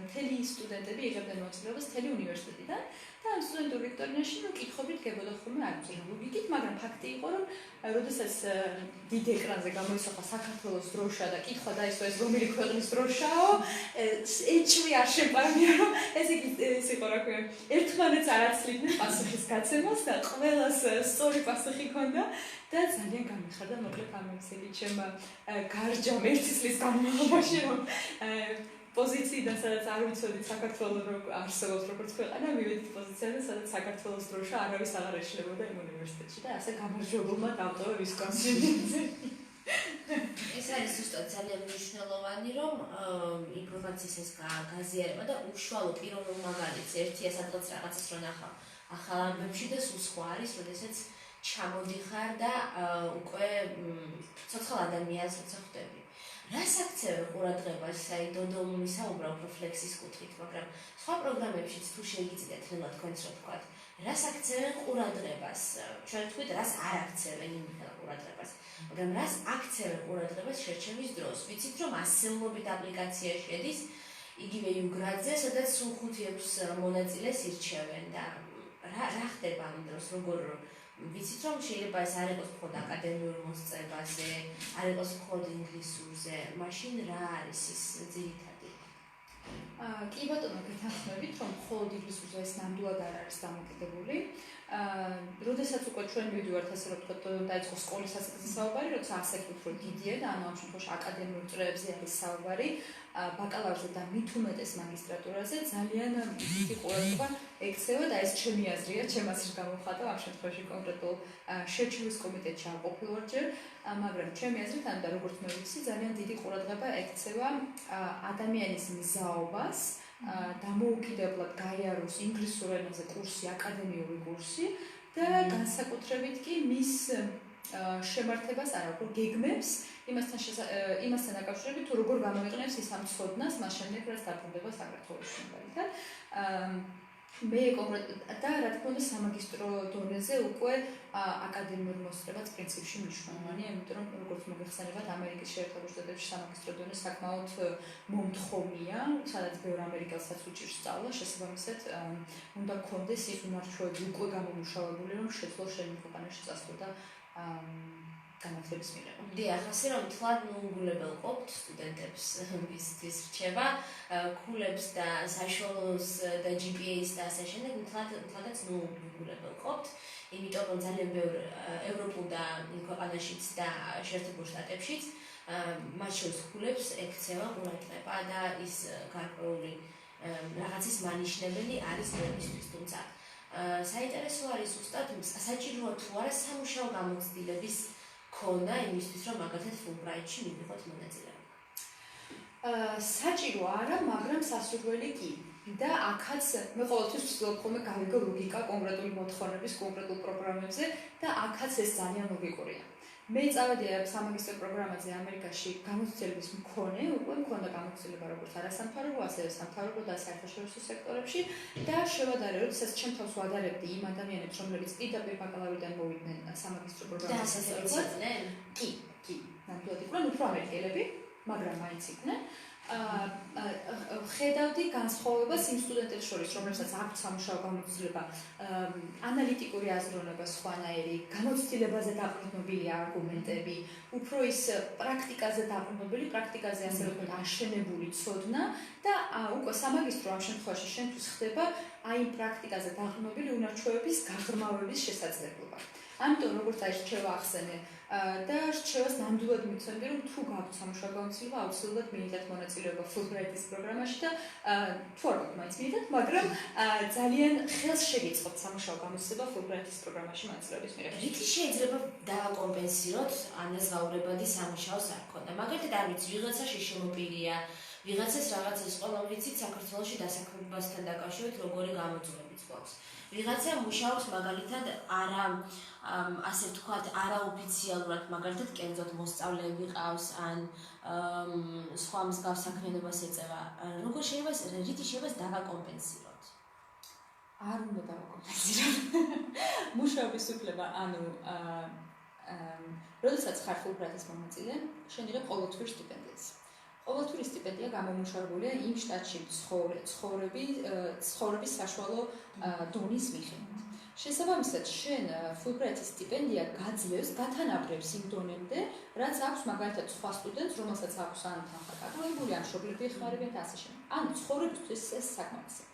მთელი სტუდენტები იღებდნენ მონაწილეობას მთელი უნივერსიტეტიდან და ამ სტუდენტურ ვიქტორინაში კითხობით გებოდა ხოლმე არცერა ლოგიკით, მაგრამ ფაქტი იყო, რომ როდესაც დიდ ეკრანზე გამოისახა საქართველოს დროშა და კითხვა დაისვა ეს რომელი ქვეყნის დროშაო, ეჭვი არ შეპარნია, რომ ეს იყო რა ქვია, ერთმანეთს არ აცლიდნენ პასუხის გაცემას და ყველას სწორი პასუხი ჰქონდა და ძალიან გამიხარდა მოკლედ ამ ისეთი ჩემ გარჯამ ერთი წლის განმავლობაში, რომ პოზიციიდან, სადაც არ ვიცოდით საქართველოს რო არსებობს როგორც ქვეყანა, მივედით პოზიციაზე, სადაც საქართველოს დროშა არავის აღარ ეშლებოდა იმ უნივერსიტეტში და ასე გამარჯვებულმა დავტოვე ვისკონსინში. ეს არის ზუსტად ძალიან მნიშვნელოვანი, რომ ინფორმაციის ეს გაზიარება და უშუალო პიროვნულ მაგალითს ერთია სადღაც რაღაცას რო ნახავ ახალ ამბებში და სულ სხვა არის, როდესაც ჩამოდიხარ და უკვე ცოცხალ ადამიანს როცა ხვდები. რას აქცევენ ყურადღებას, აი დოდო მისაუბრა უფრო ფლექსის კუთხით, მაგრამ სხვა პროგრამებშიც თუ შეგიძლიათ ნელა თქვენს რო თქვათ, რას აქცევენ ყურადღებას? ჩვენ თქვით, რას არ აქცევენ იმითად ყურადღებას, მაგრამ რას აქცევენ ყურადღებას შერჩევის დროს? ვიცით, რომ ასეულობით აპლიკაცია შედის იგივე იუგრაძე, სადაც სულ 5-6 მონაწილეს ირჩევენ და რა ხდება ამ დროს, როგორ ვიცით, რომ შეიძლება ეს არ იყოს მხოლოდ აკადემიურ მოსწრებაზე, არ იყოს მხოლოდ ინგლისურზე, მაშინ რა არის ის ძირითადი? კი ბატონო, გეთანხმებით, რომ მხოლოდ ინგლისურზე ეს ნამდვილად არ არის დამოკიდებული. როდესაც უკვე ჩვენ მივიდივართ ასე რომ ვთქვათ, დაიწყო სკოლის ასაკზე საუბარი, როცა ასაკი უფრო დიდია და ანუ ამ შემთხვევაში აკადემიურ წრეებზე არის საუბარი, ბაკალავრზე და მით უმეტეს მაგისტრატურაზე ძალიან დიდი ყურადღება ექცევა და ეს ჩემი აზრია, ჩემ აზრს გამოვხატავ ამ შემთხვევაში კონკრეტულ შერჩევის კომიტეტში არ ყოფილვარ ჯერ, მაგრამ ჩემი აზრით ანუ და როგორც მე ვიცი, ძალიან დიდი ყურადღება ექცევა ადამიანის მზაობას დამოუკიდებლად გაიაროს ინგლისურ ენაზე კურსი, აკადემიური კურსი და განსაკუთრებით კი მის შემართებას, არა უფრო გეგმებს, იმასთან დაკავშირებით თუ როგორ გამოიყენებს ის ამ ცოდნას, მას შემდეგ რაც დაბრუნდება საქართველოში მაგალითად. მე კონკრეტულად და რა თქმა უნდა სამაგისტრო დონეზე უკვე აკადემიურ მოსწრებაც პრინციპში მნიშვნელოვანია, იმიტომ რომ როგორც მოგეხსენებათ, ამერიკის შეერთებულ შტატებში სამაგისტრო დონე საკმაოდ მომთხოვნია, სადაც ბევრ ამერიკელსაც უჭირს სწავლა, შესაბამისად უნდა გქონდეს ის უნარჩვევები უკვე გამომუშავებული, რომ შეძლო შენი ქვეყანაში წასვლა და განათლების მიღება. დიახ, ასე რომ თლად მოუგულებელყოფთ სტუდენტებს ვისთვის რჩება, ქულებს და საშუალოს და GPA-ს და ასე შემდეგ თლადაც მოუგულებელყოფთ, იმიტომ რომ ძალიან ბევრ ევროპულ და ქვეყანაშიც და შეერთებულ შტატებშიც მათ შორის ქულებს ექცევა ყურადღება და ის გარკვეული რაღაცის მანიშნებელი არის მისთვის, თუმცა საინტერესო არის ზუსტად საჭიროა თუ არა სამუშაო გამოცდილების ქონა იმისთვის, რომ მაგალითად ფულბრაიტში მივიღოთ მონაწილეობა. საჭირო არა, მაგრამ სასურველი კი. და აქაც მე ყოველთვის ვცდილობ ხოლმე გავიგო ლოგიკა კონკრეტული მოთხოვნების, კონკრეტულ პროგრამებზე და აქაც ეს ძალიან ლოგიკურია. მე წავედი სამაგისტრო პროგრამაზე ამერიკაში გამოცდილების მქონე, უკვე მქონდა გამოცდილება როგორც არასამთავრობო, ასევე სამთავრობო და საერთაშორისო სექტორებში და შევადარე, როდესაც ჩემ თავს ვადარებდი იმ ადამიანებს, რომლებიც პირდაპირ ბაკალავრიდან მოვიდნენ სამაგისტრო პროგრამაზე. და ასეციაციდნენ? კი, ნამდვილად იყვნენ უფრო ამერიკელები, მაგრამ მაინც იყვნენ. ხედავდი განსხვავებას იმ სტუდენტებს შორის, რომლებსაც აქვთ სამუშაო გამოცდილება, ანალიტიკური აზროვნება სხვანაირი, გამოცდილებაზე დაყრდნობილი არგუმენტები, უფრო ის პრაქტიკაზე დაყრდნობილი, პრაქტიკაზე ასე რომ ვთქვათ, აშენებული ცოდნა და უკვე სამაგისტრო ამ შემთხვევაში შენთვის ხდება აი იმ პრაქტიკაზე დაყრდნობილი უნარჩვევების გაღრმავების შესაძლებლობა. ამიტომ როგორც აი რჩევა ახსენე და რჩევას ნამდვილად მიცემდი, რომ თუ გაქვთ სამუშაო გამოცდილება, აუცილებლად მიიღეთ მონაწილეობა Fulbright-ის პროგრამაში და თუ არ გაქვთ მაინც მიიღეთ, მაგრამ ძალიან ხელს შეგიწყობთ სამუშაო გამოცდილება Fulbright-ის პროგრამაში მონაწილეობის მიღება. რითი შეიძლება დავაკომპენსიროთ ანაზღაურებადი სამუშაოს არ ქონდა? მაგალითად, არ ვიცი, ვიღაცა შეშემოპირია, ვიღაცას რაღაცას ყველა ვიცით საქართველოში დასაქმებასთან დაკავშირებით როგორი გამოწვევებიც გვაქვს. ვიღაცა მუშაობს მაგალითად არა ასე ვთქვათ, არაოფიციალურად, მაგალითად კენძოთ მოსწავლეები ყავს ან სხვა მსგავს საქმიანობას ეწევა. როგორ შეიძლება რითი შეიძლება დავაკომპენსიროთ? არ უნდა დავაკომპენსიროთ. მუშაობის უფლება, ანუ როდესაც ხარ Fulbright-ის მონაწილე, შენ იღებ ყოველთვიურ სტიპენდიას. ყოველთვიური სტიპენდია გამომუშავებულია იმ შტატში ცხოვრების საშუალო დონის მიხედვით. შესაბამისად, შენ Fulbright-ის სტიპენდია გაძლევს, გათანაბრებს იმ დონემდე, რაც აქვს მაგალითად სხვა სტუდენტს, რომელსაც აქვს ან თანხა გადაღებული, ან მშობლები ეხმარებიან და ასე შემდეგ. ანუ ცხოვრებისთვის ეს საკმარისია.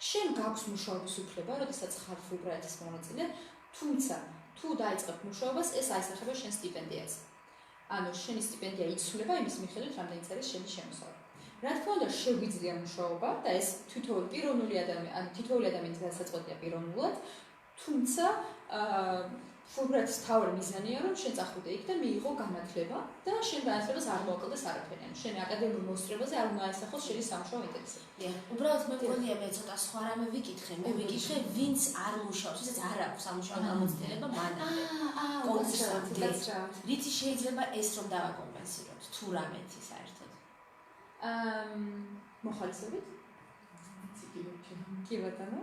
შენ გაქვს მუშაობის უფლება, როდესაც ხარ Fulbright-ის მონაწილე, თუმცა თუ დაიწყებ მუშაობას, ეს აისახება შენ სტიპენდიაზე. ანუ შენი სტიპენდია იცვლება იმის მიხედვით, რამდენიც არის შენი შემოსავალი. რა თქმა უნდა შეგვიძლია მუშაობა და ეს თითოეული პიროვნული ადამიანის განსაწყვეტია პიროვნულად, თუმცა Fulbright-ის თავი მიზანია, რომ შენ წახვიდე იქ და მიიღო განათლება და შენ განათლებას არ მოაკლდეს არაფერი. ანუ შენ აკადემიურ მოსწრებაზე არ უნდა აისახოს შენი სამუშაო ინტერესები. უბრალოდ მე მგონია მე ცოტა სხვა რამე ვიკითხე, ვინც არ მუშაობს, ვისაც არ აქვს სამუშაო გამოცდილება მანამდე. რითი შეიძლება ეს რომ დავაკომპენსიროთ, თუ რამეთი საერთოდ? მოხალისებით? კი ბატონო.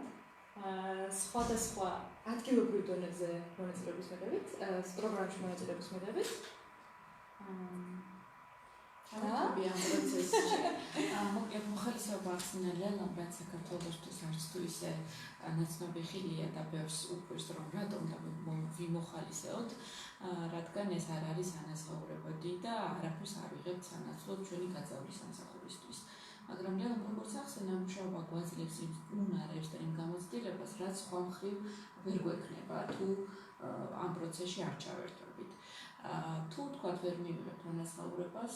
სხვადასხვა ადგილობრივ დონეზე მონაწილეობის მიღებით, პროგრამაში მონაწილეობის მიღებით. თავი ამ პროცესში. მოკლედ მოხალისეობა ახსნელია, მაგრამ საქართველოსთვის არც თუ ისე ნაცნობი ხილია და ბევრს უყვირს რომ რატომ ვიმოხალისეოთ, რადგან ეს არ არის ანაზღაურებადი და არაფერს არ ვიღებთ სანაცვლოდ ჩვენი გაძავლის სამსახურისთვის. მაგრამ როგორც ახსენა, მუშაობა გვაძლევს იმ უნარებს და იმ გამოცდილებას, რაც სხვა მხრივ ვერ გვექნება თუ ამ პროცესში არ ჩავერთვებით. თუ თქვათ ვერ მივიღებთ ანაზღაურებას,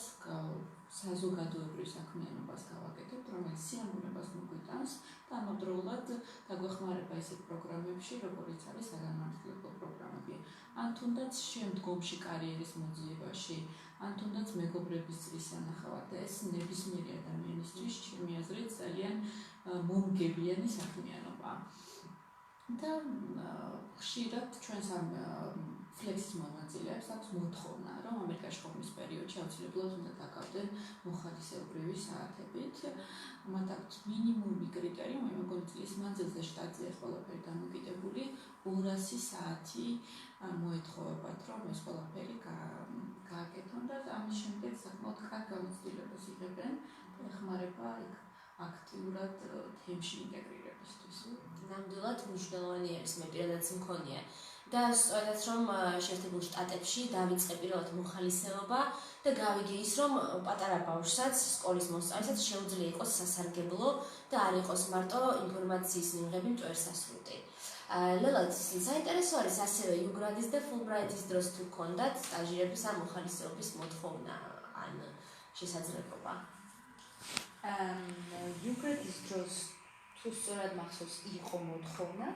საზოგადოებრივ საქმიანობას გავაკეთებთ, რომელიც სიამოვნებას მოგვიტანს და ამავდროულად დაგვეხმარება ისეთ პროგრამებში, როგორიც არის საგანმანათლებლო პროგრამები. ან თუნდაც შემდგომში კარიერის მოძიებაში, ან თუნდაც მეგობრების წრის სანახავად და ეს ნებისმიერი ადამიანისთვის ჩემი აზრით ძალიან მომგებიანი საქმიანობა. და ხშირად ჩვენს ამ ფლექსის მონაწილეებს აქვს მოთხოვნა, რომ ამერიკაში ყოფნის პერიოდში აუცილებლად უნდა დაკავდნენ მოხალისეობრივი საათებით. მათ აქვს მინიმუმი კრიტერიუმი, მეგონი წლის მანძილზე შტატზე ეს ყველაფერი დამოკიდებული 200 საათი მოეთხოვებათ, რომ ეს ყველაფერი გააკეთონ და ამის შემდეგ საკმაოდ კარგ გამოცდილებას იღებენ და ეხმარება აქტიურად თემში ინტეგრირებისთვის. ნამდვილად მნიშვნელოვანი არის, მე პირადადაც მქონია. და სწორედაც რომ შეერთებულ შტატებში დავიწყე პირველად მოხალისეობა და გავიგე ის, რომ პატარა ბავშვსაც, სკოლის მოსწავლესაც შეუძლია იყოს სასარგებლო და არ იყოს მარტო ინფორმაციის მიღები მტვერსასრუტი. ლელად საინტერესო არის ასევე იუგრადის და Fulbright-ის დროს თუ გქონდათ სტაჟირების ან მოხალისეობის მოთხოვნა ან შესაძლებლობა. იუგრადის დროს თუ სწორად მახსოვს იყო მოთხოვნა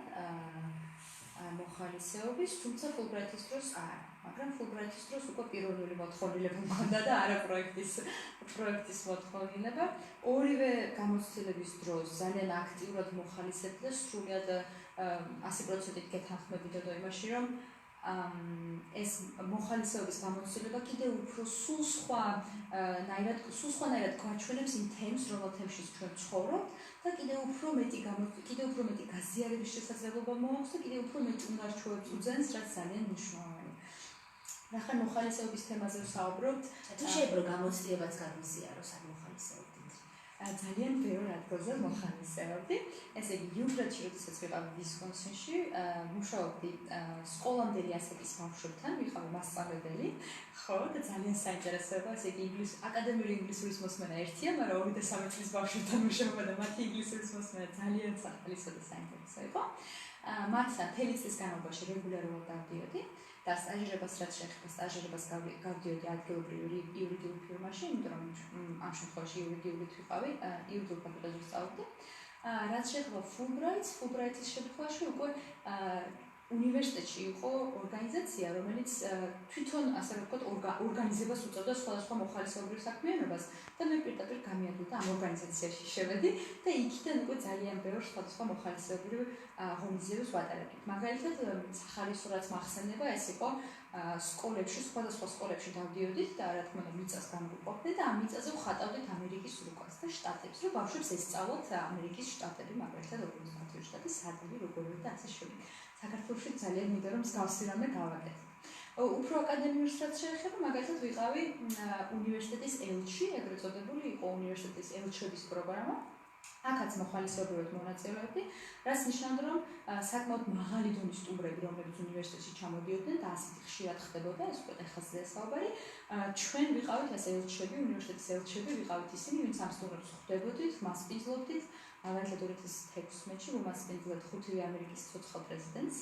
მოხალისეობის, თუმცა Fulbright-ის დროს არა, მაგრამ Fulbright-ის დროს უკვე პიროვნული მოთხოვნილება მქონდა და არა პროექტის მოთხოვნილება. ორივე გამოცდილების დროს ძალიან აქტიურად მოხალისებდი და სრულად 100%-ით გეთანხმებიდო იმაში, რომ ეს მოხალისეობის გამოცდილება კიდევ უფრო სულ სხვანაირად გვაჩვენებს იმ თემს, რომელ თემშიც ჩვენ ვცხოვრობთ და კიდევ უფრო მეტი გაზიარების შესაძლებლობა მოაქვს და კიდევ უფრო მეტ უნარჩვევებს უძენს, რაც ძალიან მნიშვნელოვანია. ნახე მოხალისეობის თემაზე ვსაუბრობთ. თუ შეიძლება გამოცდილებაც გაგიზიაროს არ მოხალისეობდით. ძალიან ბევრ ადგილზე მოხალისეობდი. ესე იგი, იუგრადში როდესაც ვიყავი ვისკონსინში, მუშაობდი სკოლამდელი ასაკის ბავშვებთან, ვიყავი მასწავლებელი, ხო, და ძალიან საინტერესო იყო, ესე იგი, აკადემიური ინგლისურის მოსმენა ერთია, მაგრამ 2 და 3 წლის ბავშვებთან მუშაობა და მათი ინგლისურის მოსმენა ძალიან სახალისო და საინტერესო იყო. მათთან მთელი წლის განმავლობაში რეგულარულად დავდიოდი. და სტაჟირებას რაც შეეხება სტაჟირებას გავდიოდი ადგილობრივ იურიდიულ ფირმაში, იმიტომ რომ ამ შემთხვევაში იურიდიულით ვიყავი, იურიდიულ ფაკულტეტზე ვსწავლობდი. რაც შეეხება Fulbright-ის შემთხვევაში უკვე უნივერსიტეტში იყო ორგანიზაცია, რომელიც თვითონ ასე ვთქვათ, ორგანიზებას უწევდა სხვადასხვა მოხალისეობრივ საქმიანობას და მე პირდაპირ გამიადვილ და ამ ორგანიზაციაში შევედი და იქიდან უკვე ძალიან ბევრ სხვადასხვა მოხალისეობრივ ღონისძიებებს ვატარებდი. მაგალითად, სახალისო რაც მახსენდება, ეს იყო სკოლებში, სხვადასხვა სკოლებში დავდიოდით და რა თქმა უნდა მიწას გამოვიყოფდით და ამ მიწაზე ვხატავდით ამერიკის რუკას და შტატებს, რომ ბავშვებს ესწავლოთ ამერიკის შტატები, მაგალითად, როგორც მათი შტატი, სადები, როგორი და ასე შემდეგ. საქართველოში ძალიან მინდა რომ მსგავსი რამე გავაკეთო. უფრო აკადემიურს რაც შეეხება, მაგალითად ვიყავი უნივერსიტეტის ელჩი, ეგრეთ წოდებული იყო უნივერსიტეტის ელჩების პროგრამა. აქაც მოხალისეობრივად მონაწილეობდი, რაც ნიშნავდა, რომ საკმაოდ მაღალი დონის სტუმრები, რომლებიც უნივერსიტეტში ჩამოდიოდნენ და ასეთი ხშირად ხდებოდა, ეს უკვე ეხაზია საუბარი. ჩვენ ვიყავით ეს ელჩები, უნივერსიტეტის ელჩები, ვიყავით ისინი, ვინც ამ სტუმრებს ხვდებოდით, მასპინძლობდით. მაგალითად 2016-ში მომასპინძლეთ 5-ვე ამერიკის ცოცხალ პრეზიდენტს,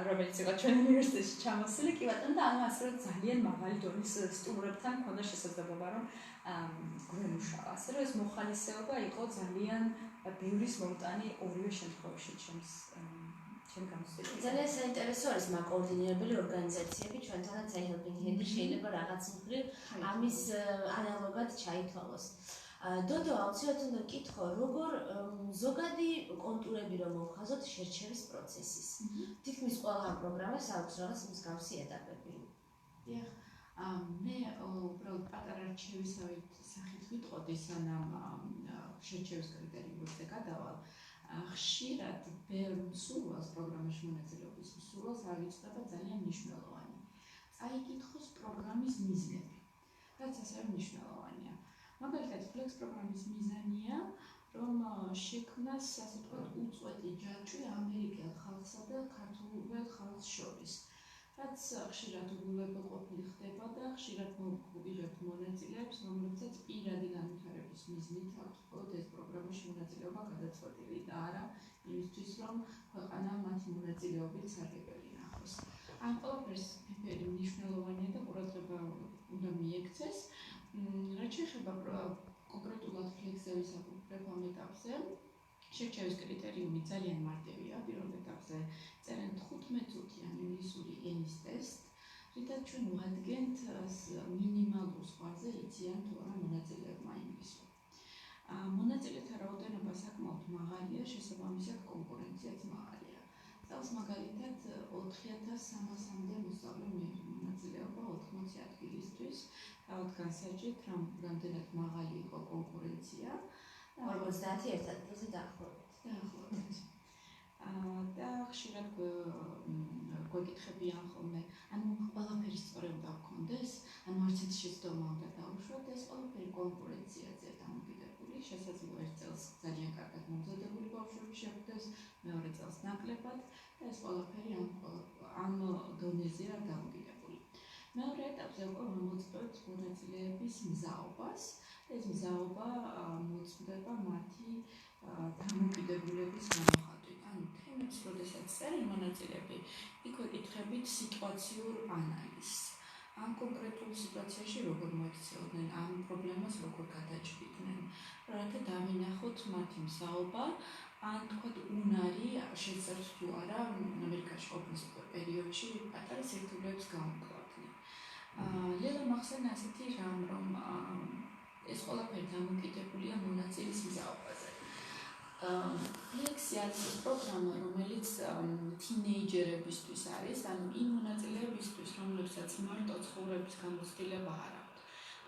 რომელიც იყო ჩვენ უნივერსიტეტში ჩამოსული, კი ბატონო, და ანუ ასე რომ ძალიან მაღალი დონის სტუმრებთან მქონდა შესაძლებლობა, რომ გვემუშავა. ასე რომ ეს მოხალისეობა იყო ძალიან ბევრის მომტანი ორივე შემთხვევაში ჩემს გამოცდილებაში. ძალიან საინტერესო არის მაკოორდინირებელი ორგანიზაციები ჩვენთანაც აი Helping Hand შეიძლება რაღაც მხრივ ამის ანალოგად ჩაითვალოს. დოდო აუცილებლად უნდა გკითხო, როგორ ზოგადი კონტურები რომ მოვხაზოთ შერჩევის პროცესის. თითქმის ყველა პროგრამას აქვს რაღაც მსგავსი ეტაპები. დიახ, მე უბრალოდ პატარა რჩევისავით სახით ვიტყოდი, სანამ შერჩევის კრიტერიუმებზე გადავალ. ხშირად ბევრ მსურველს პროგრამაში მონაწილეობის მსურველს არ იცოდა ძალიან მნიშვნელოვანი. წაიკითხოს პროგრამის მიზნები, რაც ასევე მნიშვნელოვანია. მაგალითად, Flex პროგრამის მიზანია, რომ შექმნას, ასე ვთქვათ, უწყვეტი ჯაჭვი ამერიკელ ხალხსა და ქართულ ხალხს შორის. რაც ხშირად უგულებელყოფილი ხდება და ხშირად მოვიღებთ მონაწილეებს, რომლებსაც პირადი განვითარების მიზნით აქვს მხოლოდ ეს პროგრამაში მონაწილეობა გადაწყვეტილი და არა იმისთვის, რომ ქვეყანა მათი მონაწილეობით სარგებელი ნახოს. ამ ყველაფერს ფერი მნიშვნელოვანია და ყურადღება უნდა მიექცეს. რაც შეეხება კონკრეტულად Flex-ზე ვისაუბრებ ამ ეტაპზე, შერჩევის კრიტერიუმი ძალიან მარტივია. პირველ ეტაპზე წერენ 15 წუთიან ინგლისური ენის ტესტ, რითაც ჩვენ ვადგენთ მინიმალურ ზღვარზე იციან თუ არა მონაწილეებმა ინგლისური. მონაწილეთა რაოდენობა საკმაოდ მაღალია, შესაბამისად კონკურენციაც მაღალია. წელს მაგალითად 4300-მდე მოსწავლე მონაწილეობა 80 ადგილისთვის, თავად განსაჯეთ, რამდენად მაღალი იყო კონკურენცია. 51 ადგილზე დაახლოებით. და ხშირად გვეკითხებიან ხოლმე, ანუ ყველაფერი სწორი უნდა გქონდეს, ანუ არც ერთი შეცდომა უნდა დაუშვათ, ეს ყველაფერი კონკურენციაზე დამოკიდებული, შესაძლოა ერთ წელს ძალიან კარგად მომზადებული ბავშვები შეხვდეს, მეორე წელს ნაკლებად და ეს ყველაფერი ამ დონეზეა დამოკიდებული. მეორე ეტაპზე უკვე მოწყვეტ მონაწილეების მზაობას. ეს მზაობა მოწყვეტება მათი დამოკიდებულების გამოხატვით. ანუ თემებს, როდესაც წერენ მონაწილეები, იქ ვეკითხებით სიტუაციურ ანალიზს. ამ კონკრეტულ სიტუაციაში როგორ მოიქცეოდნენ, ამ პრობლემას როგორ გადაჭრიდნენ, რათა დავინახოთ მათი მზაობა, ან თქვათ უნარი შეძლებს თუ არა ამერიკაში ყოფნის პერიოდში პატარა სირთულეებს გამოკლავდნენ. ლელა მახსენა ასეთი რამ, რომ ეს ყველაფერი დამოკიდებულია მონაწილის მზაობაზე. Flex-ი არის პროგრამა, რომელიც თინეიჯერებისთვის არის, ანუ იმ მონაწილეებისთვის, რომლებსაც მარტო ცხოვრების გამოცდილება არ აქვთ.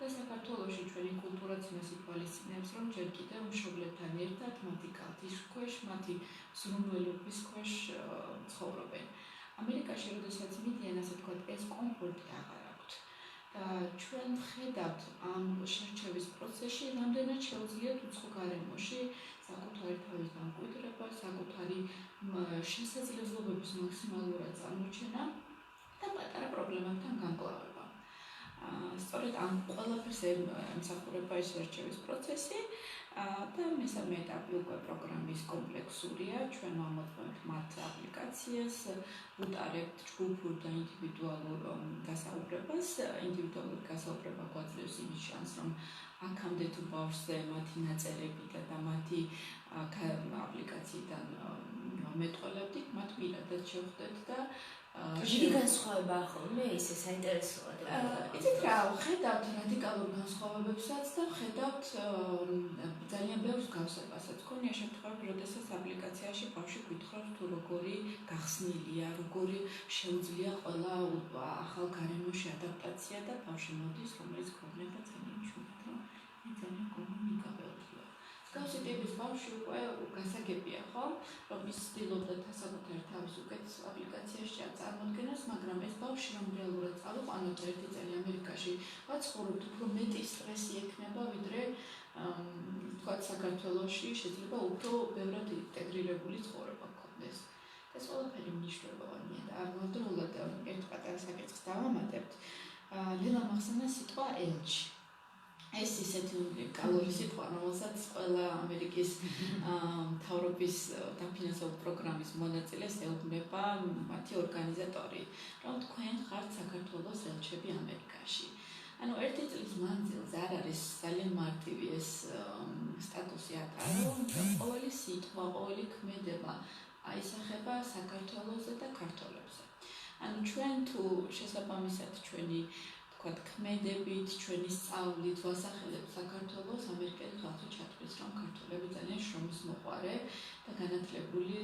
და საქართველოში ჩვენი კულტურაც იმას ითვალისწინებს, რომ ჯერ კიდევ მშობლებთან ერთად მათი კალთის ქვეშ, მათი ზრუნველობის ქვეშ ცხოვრობენ. ამერიკაში, როდესაც მიდიან, ასე ვთქვათ, ეს კომფორტი აღარ აქვთ. და ჩვენ ვხედავთ ამ შერჩევის პროცესში, რამდენად შეუძლიათ უცხო გარემოში საკუთარი თავის დამკვიდრება, საკუთარი შესაძლებლობების მაქსიმალურად წარმოჩენა და პატარა პრობლემებთან განკლავება. სწორედ ამ ყველაფერს ემსახურება ეს შერჩევის პროცესი და მესამე ეტაპი უკვე პროგრამის კომპლექსურია. ჩვენ ვამოწმებთ მათ აპლიკაციას, ვუტარებთ ჯგუფურ და ინდივიდუალურ გასაუბრებას. ინდივიდუალური გასაუბრება გვაძლევს იმის შანსს, რომ აქამდე თუ ბავშვზე მათი ნაწერებიდან და მათი აპლიკაციიდან მეტყოლებდით, მათ პირადად შევხვდეთ და დიდი განსხვავება ხოლმე ისე საინტერესოა. იცით რა, ვხედავთ რადიკალურ განსხვავებებსაც და ვხედავთ ძალიან ბევრ მსგავსებასაც. ქონია შემთხვევები, როდესაც აპლიკაციაში ბავშვი გვითხრობს თუ როგორი გახსნილია, როგორი შეუძლია ყველა ახალ გარემოში ადაპტაცია და ბავშვი მოდის, რომელიც ქონება ძალიან მშვიდად, რომ ძალიან კომუნიკაბელია. მსგავსი ტიპის ბავშვი უკვე გასაგებია, ხო? რომ ის ცდილობდა საკუთარი თავის უკეთ აპლიკაციაში წარმოდგენას, მაგრამ ეს ბავშვი რომ რეალურად წავიყვანოთ ერთი წელი ამერიკაში, ვაცხოვრობთ, უფრო მეტი სტრესი ექნება, ვიდრე თქვათ საქართველოში შეიძლება უფრო ბევრად ინტეგრირებული ცხოვრება გქონდეს. ეს ყველაფერი მნიშვნელოვანია და ამავდროულად ერთ პატარა საკითხს დავამატებთ. ლელა მახსენა სიტყვა ელჩი. ეს ისეთი უნიკალური სიტყვა, რომელსაც ყველა ამერიკის მთავრობის დაფინანსებული პროგრამის მონაწილეს ეუბნება მათი ორგანიზატორი, რომ თქვენ ხართ საქართველოს ელჩები ამერიკაში. ანუ ერთი წლის მანძილზე არ არის ძალიან მარტივი ეს სტატუსი ატარო, ყოველი სიტყვა, ყოველი ქმედება აისახება საქართველოსზე და ქართველებზე. ანუ ჩვენ თუ შესაბამისად ჩვენი თქვათ ქმედებით, ჩვენი სწავლით ვასახელებთ საქართველოს, ამერიკელი ხალხი ჩათვლის, რომ ქართველები ძალიან შრომის მოყვარე და განათლებული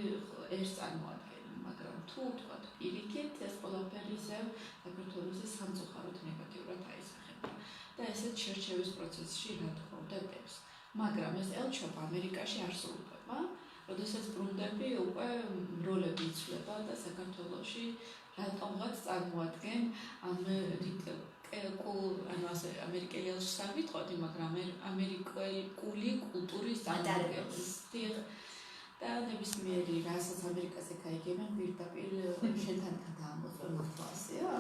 ერს წარმოადგენენ, მაგრამ თუ თქვათ პირიქით, ეს ყველაფერი ისევ საქართველოს სამწუხაროდ ნეგატიურად აისახება და ესეც შერჩევის პროცესში რა თქმა უნდა დებს. მაგრამ ეს ელჩობა ამერიკაში არ სრულდება, როდესაც ბრუნდები უკვე როლები იცვლება და საქართველოში რატომღაც წარმოადგენ ამერიკელი ელჩს არ ვიტყოდი, მაგრამ ამერიკული კულტურის დამოკიდებას. და ნებისმიერი რასაც ამერიკაზე გაიგებენ პირდაპირ შენთან გადაამოწმე მართლა ასეა?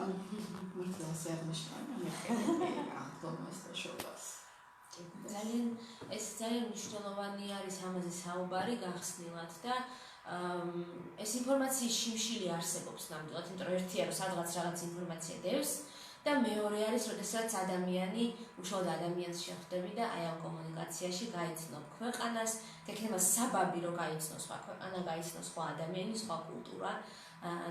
მართლა ასე აღნიშნავენ ამერიკელები აღდგომას და შობას. ეს ძალიან მნიშვნელოვანი არის ამაზე საუბარი გახსნილად და ეს ინფორმაციის შიმშილი არსებობს ნამდვილად, იმიტომ რომ ერთია რომ სადღაც რაღაც ინფორმაცია დევს და მეორე არის, როდესაც ადამიანი, უშუალოდ ადამიანს შეხვდები და აი ამ კომუნიკაციაში გაიცნობ ქვეყანას, იქნება საბაბი რომ გაიცნო სხვა ქვეყანა, გაიცნო სხვა ადამიანი, სხვა კულტურა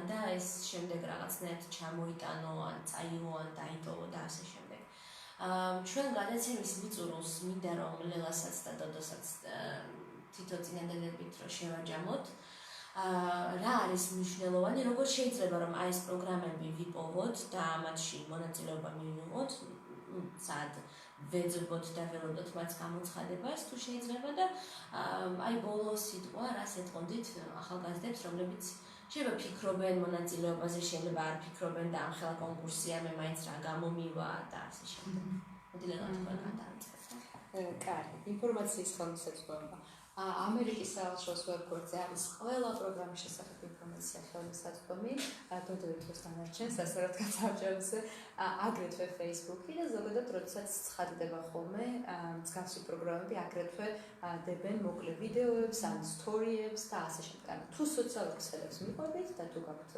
და ეს შემდეგ რაღაცნაირად ჩამოიტანო, ან წაიღო, ან დაიტოვო და ასე შემდეგ. ჩვენ გადაცემის მიწურულს მინდა რომ ლელასაც და დოდოსაც თითო წინადადებით რომ შევაჯამოთ. რა არის მნიშვნელოვანი, როგორ შეიძლება რომ აი ეს პროგრამები ვიპოვოთ და მათში მონაწილეობა მივიღოთ, სად ვეძებოთ და ველოდოთ მათ გამოცხადებას თუ შეიძლება და აი ბოლო სიტყვა რას ეთყოდით ახალგაზრდებს, რომლებიც შეიძლება ფიქრობენ მონაწილეობაზე, შეიძლება არ ფიქრობენ და ამხელა კონკურსია, მე მაინც რა გამომივა და ასე შემდეგ. მოდი ლელა თქვენ გადავიწყოთ. კარგი, ინფორმაციის ხელმისაწვდომობა. ამერიკის საელჩოს ვებგვერდზე არის ყველა პროგრამის შესახებ ინფორმაცია ხელმისაწვდომი, დოდოვითოს დანარჩენს, ასე რომ გაცავჭებს, აგრეთვე Facebook-ი და ზოგადად, როდესაც ცხადდება ხოლმე მსგავსი პროგრამები, აგრეთვე დებენ მოკლე ვიდეოებს, ან სტორიებს და ასე შემდეგ. თუ სოციალურ ქსელებს მიყვებით და თუ გაქვთ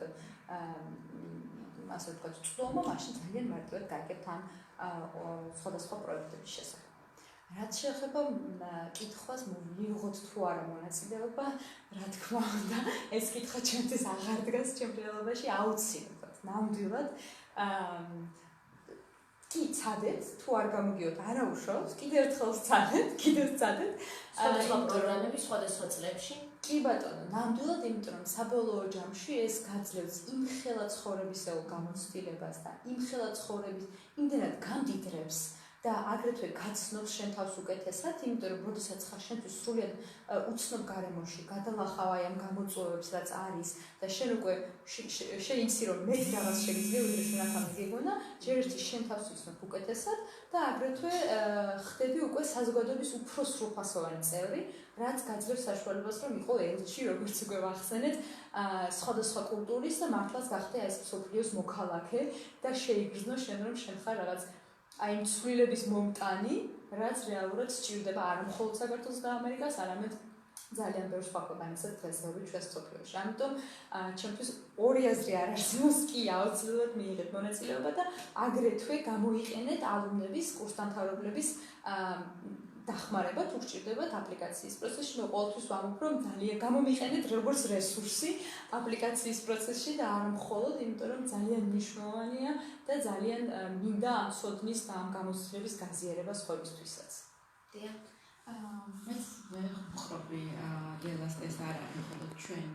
ასე ვთქვათ, წვდომა, მაშინ ძალიან მარტივად გაიგებთ ამ სხვადასხვა პროექტების შესახებ. რაც შეეხება კითხვას მივიღოთ თუ არა მონაწილეობა, რა თქმა უნდა, ეს კითხვა ჩვენთვის აღარ დგას ჩემ რეალობაში აუცილებლად. ნამდვილად კი ცადეთ, თუ არ გამოგიოთ, არა უშავს, კიდევ ერთხელ ცადეთ, სხვადასხვა პროგრამები სხვადასხვა წლებში. კი ბატონო, ნამდვილად, იმიტომ რომ საბოლოო ჯამში ეს გაძლევს იმხელა ცხოვრებისეულ გამოცდილებას და იმხელა ცხოვრების იმდენად გამდიდრებს და აგრეთვე გაცნობს შენ თავს უკეთესად, იმიტომ რომ როდესაც ხარ შენთვის სრულიად უცნობ გარემოში, გადალახავ აი ამ გამოწვევებს, რაც არის და შენ უკვე შენ იცი რომ მე რაღაც შეგიძლია, ვიდრე შენ ახლა მიგეგონა, ჯერ ერთი შენ თავს უცნობ უკეთესად და აგრეთვე ხდები უკვე საზოგადოების უფრო სრულფასოვანი წევრი, რაც გაძლევს საშუალებას რომ იყო ელჩი, როგორც უკვე ვახსენეთ, სხვადასხვა კულტურის და მართლაც გახდე ეს მსოფლიოს მოქალაქე და შეიგრძნო შენ რომ შენ ხარ რაღაც აი ცვლილების მომტანი, რაც რეალურად სჭირდება არა მხოლოდ საქართველოს და ამერიკას, არამედ ძალიან ბევრ სხვა ქვეყანასაც დღესდღეობით ჩვენს მსოფლიოში. ამიტომ ჩემთვის ორი აზრი არ არსებობს, კი აუცილებლად მიიღეთ მონაწილეობა და აგრეთვე გამოიყენეთ ალუმნების, კურსდამთავრებლების დახმარება თუ გჭირდებათ აპლიკაციის პროცესში. მე ყოველთვის ვამბობ, რომ ძალიან გამომიყენეთ როგორც რესურსი აპლიკაციის პროცესში და არა მხოლოდ, იმიტომ რომ ძალიან მნიშვნელოვანია და ძალიან მინდა ამ სოდნის და ამ გამოცდილების გაზიარება სხვებისთვისაც. დიახ. მე ვხრობი დელას ეს არ არის მხოლოდ ჩვენი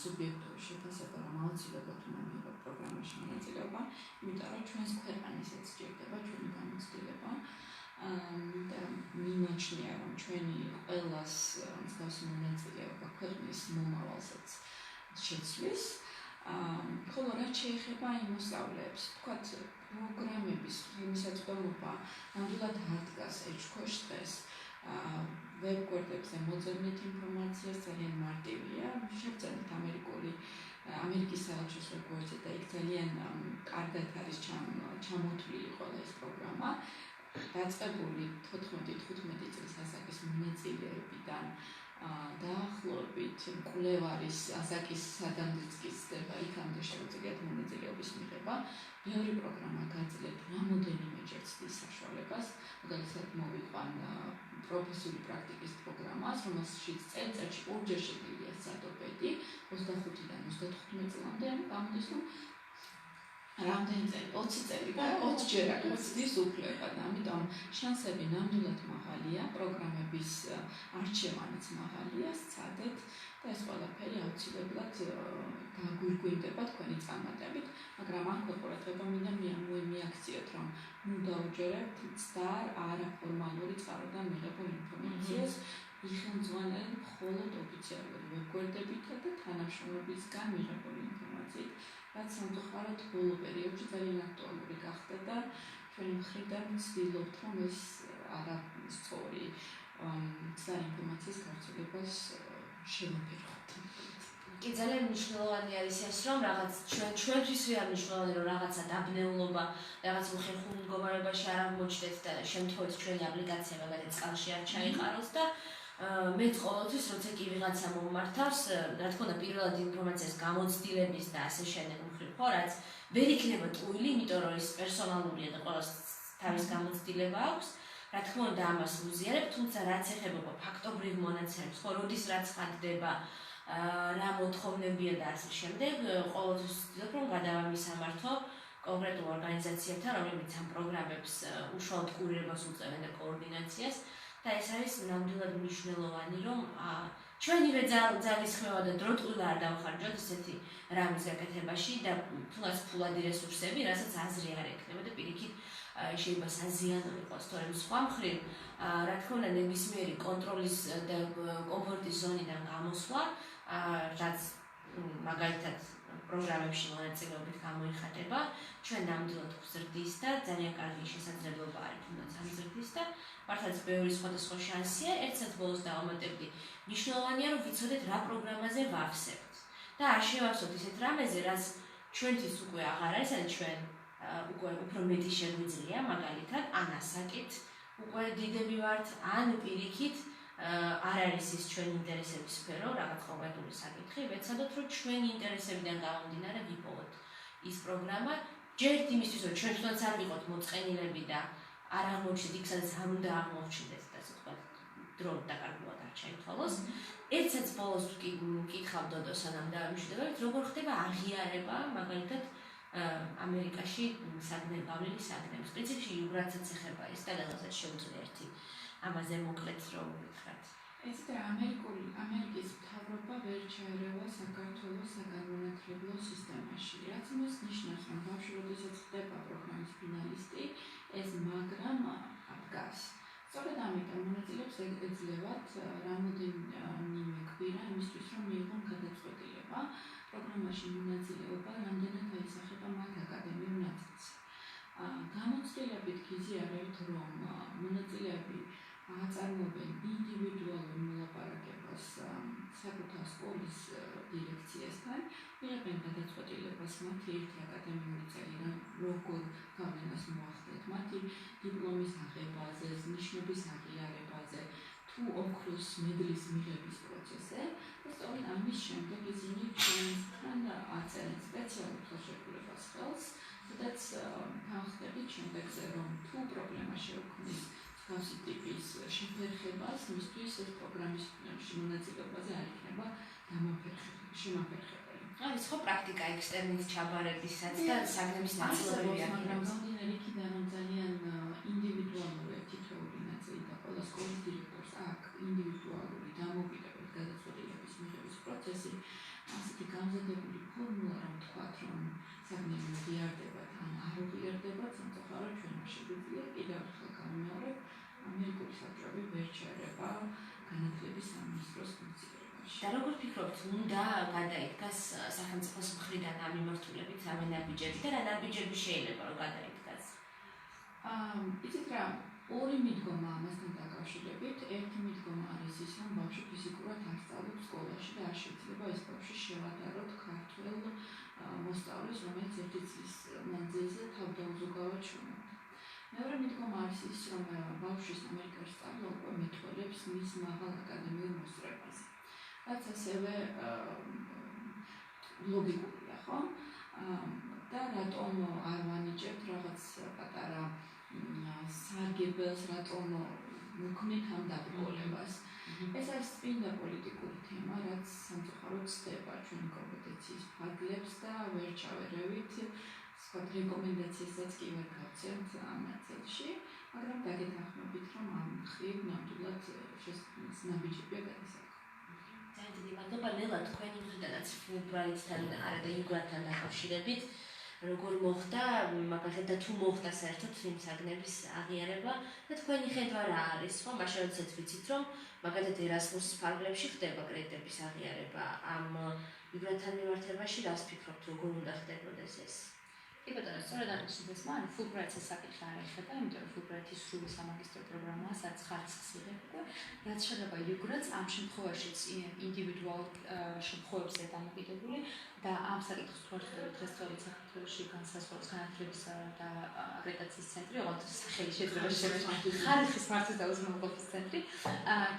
სუბიექტური შეფასება, რომ აუცილებლად უნდა მიიღოთ პროგრამაში მონაწილეობა, იმიტომ რომ ჩვენს ქვეყანასაც სჭირდება ჩვენი გამოცდილება. და მინაჩნია რომ ჩვენი ყველას მსგავსი მონაწილეობა ქვეყნის მომავალსაც შეცვლის. ხოლო რაც შეეხება იმ მოსწავლეებს, თქვათ პროგრამების ხელმისაწვდომობა ნამდვილად არ დგას ეჭქვეშ დღეს. ვებგვერდებზე მოძებნით ინფორმაციას ძალიან მარტივია. შევძენთ ამერიკის საელჩოს ვებგვერდზე და იქ ძალიან კარგად არის ჩამოთვლილი ყველა ეს პროგრამა. დაწყებული 14-15 წლის ასაკის მონაწილეებიდან დაახლოებით მკვლევარის ასაკის სადამძიცკის დება იქამდე შეუძლიათ მონაწილეობის მიღება. ბევრი პროგრამა გაძლევთ რამოდენიმეჯერ ცდის საშუალებას, მაგალითად მოვიყვან პროფესიული პრაქტიკის პროგრამას, რომელშიც წელიწადში ორჯერ შეგვიძლია სცადობედი 25-დან 35 წლამდე, ანუ გამოდის რომ რამდენი წელი 20 წელი და 20 ჯერ აქვს ცდის უფლება და ამიტომ შანსები ნამდვილად მაღალია, პროგრამების არჩევანიც მაღალია, სცადეთ და ეს ყველაფერი აუცილებლად გაგვირგვინდება თქვენი წარმატებით, მაგრამ ამ ყურადღება მინდა მიაქციოთ, რომ ნუ დაუჯერებთ მცდარ არაფორმალური წყაროდან მიღებულ ინფორმაციას, იხელმძღვანელეთ მხოლოდ ოფიციალური ვებგვერდებითა და თანამშრომლებისგან მიღებული ინფორმაციით, რაც სამწუხაროდ ბოლო პერიოდში ძალიან აქტუალური გახდა და ჩვენი მხრიდან ვცდილობთ, რომ ეს არასწორი მცდარი ინფორმაციის გავრცელებას შევაფერხოთ. კი ძალიან მნიშვნელოვანი არის ეს, რომ რაღაც ჩვენთვის არ მნიშვნელოვანი, რომ რაღაცა დაბნეულობა, რაღაც მოხერხულ მდგომარეობაში არ აღმოჩნდეთ და შემთხვევით ჩვენი აპლიკაცია მაგალითად წყალში არ ჩაიყაროს და მეც ყოველთვის როცა კი ვიღაცა მომმართავს, რა თქმა უნდა პირველად ინფორმაციას გამოცდილების და ასე შემდეგ მხრივ ხო, რაც ვერ იქნება ტყუილი, იმიტომ რომ ის პერსონალურია და ყველას თავის გამოცდილება აქვს. რა თქმა უნდა ამას ვუზიარებ, თუმცა რაც ეხება ფაქტობრივ მონაცემებს, ხო, როდის რაც ხდება, რა მოთხოვნებია და ასე შემდეგ, ყოველთვის ვცდილობ რომ გადავამისამართო კონკრეტულ ორგანიზაციებთან, რომლებიც ამ პროგრამებს უშუალოდ კურირებას უწევენ და კოორდინაციას. და ეს არის ნამდვილად მნიშვნელოვანი, რომ ჩვენივე ძალისხმევა და დრო ტყუილა არ დავხარჯოთ ესეთი რამის გაკეთებაში და თუნდაც ფულადი რესურსები, რასაც აზრი არ ექნება და პირიქით შეიძლება საზიანო იყოს, თორემ სხვა მხრივ, რა თქმა უნდა, ნებისმიერი კონტროლის და კომფორტის ზონიდან გამოსვლა, რაც მაგალითად პროგრამებში მონაწილეობით გამოიხატება, ჩვენ ნამდვილად გვზრდის და ძალიან კარგი შესაძლებლობა არის თუნდაც ამ ზრდის და მართლაც ბევრი სხვადასხვა შანსია, ერთსაც ბოლოს დავამატებდი. მნიშვნელოვანია, რომ ვიცოდეთ რა პროგრამაზე ვავსებთ და არ შევავსოთ ისეთ რამეზე, რაც ჩვენთვის უკვე აღარ არის, ან ჩვენ უკვე უფრო მეტი შეგვიძლია, მაგალითად, ან ასაკით უკვე დიდები ვართ, ან პირიქით არ არის ის ჩვენი ინტერესების სფერო, რაღაც კონკრეტული საკითხი, ვეცადოთ, რომ ჩვენი ინტერესებიდან გამომდინარე ვიპოვოთ ის პროგრამა, ჯერ იმისთვის, რომ ჩვენ თვითონაც არ ვიყოთ მოწყენილები და არ აღმოჩნდეთ იქ, სადაც არ უნდა აღმოჩნდეთ და ასე ვთქვათ, დრო დაკარგულად არ ჩაითვალოს. ერთსაც ბოლოს ვკითხავ დოდოს, სანამ დავიმშვიდობებით, როგორ ხდება აღიარება, მაგალითად, ამერიკაში საგნები, გავლილი საგნების. პრინციპში იუბრაცაც ეხება ეს და რაღაცას შეუძლია ერთი ამაზე მოკლედ რომ ვითხრათ. ეს და ამერიკის მთავრობა ვერ ჩაერევა საქართველოს საგანმანათლებლო სისტემაში, რაც იმას ნიშნავს, რომ ბავშვი როდესაც ხდება პროგრამის ფინალისტი, ეს მაგრამ დგას. სწორედ ამიტომ მონაწილეებს ეძლევათ რამოდენიმე კვირა იმისთვის, რომ მიიღონ გადაწყვეტილება პროგრამაში მონაწილეობა, რამდენად აისახება მათ აკადემიურ ნაწილს. გამოცდილებით გიზიარებთ, რომ მონაწილეები აწარმოებენ ინდივიდუალურ მოლაპარაკებას საკუთარ სკოლის დირექციასთან, მიღებენ გადაწყვეტილებას მათი ერთი აკადემიური წელი როგორ გავლენას მოახდეთ, მათი დიპლომის აღებაზე, ნიშნების აღიარებაზე, თუ ოქროს მედლის მიღების პროცესზე და სწორედ ამის შემდეგ ისინი ჩვენთან აწერენ სპეციალურ ხელშეკრულებას ხელს, სადაც განხდებით შემდეგზე, რომ თუ პრობლემა შეუქმნის მსგავსი ტიპის შეფერხებას, მისთვის ეს პროგრამის მონაწილეობაზე არ იქნება შემაფერხებელი. არის ხო პრაქტიკა ექსტერნის ჩაბარებისაც და საგნების ნაწილობრივი მაგრამ გამდინარე იქიდან, რომ ძალიან ინდივიდუალურია თითოეული ნაწილი და ყველა სკოლის დირექტორს აქვს ინდივიდუალური დამოუკიდებელი გადაწყვეტილების მიღების პროცესი, ასეთი გამზადებული ფორმულა, რომ თქვათ, რომ საგნები მღიარდება ან არ უღიარდება, სამწუხაროდ ჩვენ არ შეგვიძლია კიდევ ერთხელ გავიმეორებ, ამერიკული საბჭოები ვერ ჩაერევა განათლების სამინისტროს ფუნქციონირებაში. და როგორ ფიქრობთ, უნდა გადაიდგას სახელმწიფოს მხრიდან ამ მიმართულებით რამე ნაბიჯები და რა ნაბიჯები შეიძლება რომ გადაიდგას? იცით რა, ორი მიდგომა ამასთან დაკავშირებით. ერთი მიდგომა არის ის, რომ ბავშვი ფიზიკურად არ სწავლობს სკოლაში და არ შეიძლება ეს ბავშვი შევადაროთ ქართველ მოსწავლეს, რომელიც ერთი წლის მანძილზე თავდაუზოგავად შრომობდა. მეორე მიდგომა არის ის, რომ ბავშვის ამერიკაში სწავლა უკვე მეტყველებს მის მაღალ აკადემიურ მოსწრებას. რაც ასევე ლოგიკურია, ხო? და რატომ არ ვანიჭებთ რაღაც პატარა სარგებელს, რატომ ვუქმნით ამ დაბრკოლებას. ეს არის წმინდა პოლიტიკური თემა, რაც სამწუხაროდ ხდება ჩვენი კომპეტენციის ფარგლებს და ვერ ჩავერევით, სხვა რეკომენდაციასაც კი ვერ გავცემთ ამ ნაწილში, მაგრამ დაგეთანხმებით, რომ ამ მხრივ ნამდვილად ნაბიჯებია გადასაქმებული. ძალიან დიდი მადლობა ნელა, თქვენი მხრიდანაც ფულბრაიტთან არა და იუგრათთან დაკავშირებით როგორ მოხდა, მაგალითად და თუ მოხდა საერთოდ იმ საგნების აღიარება და თქვენი ხედვა რა არის, ხო? მაშინ როდესაც ვიცით, რომ მაგალითად ერასმუსის ფარგლებში ხდება კრედიტების აღიარება ამ იუგრათთან მიმართებაში, რას ფიქრობთ, როგორ უნდა ხდებოდეს ეს? კი ბატონო, სწორედ ამის შესაძლოა, ფულბრაიტის საკითხი არ ეხება, იმიტომ რომ ფულბრაიტის სრული სამაგისტრო პროგრამაა, სადაც ხარისხს იღებ უკვე, რაც შეეხება იუგრათს, ამ შემთხვევაშიც ინდივიდუალ შემთხვევებზეა დამოკიდებული და ამ საკითხს თუ არ ხდება დღესდღეობით საქართველოში განსაზღვროს განათლების და აკრედიტაციის ცენტრი, ოღონდ სახელი შეიძლება შემეცნოს ხარისხის მართვის და უზრუნველყოფის ცენტრი.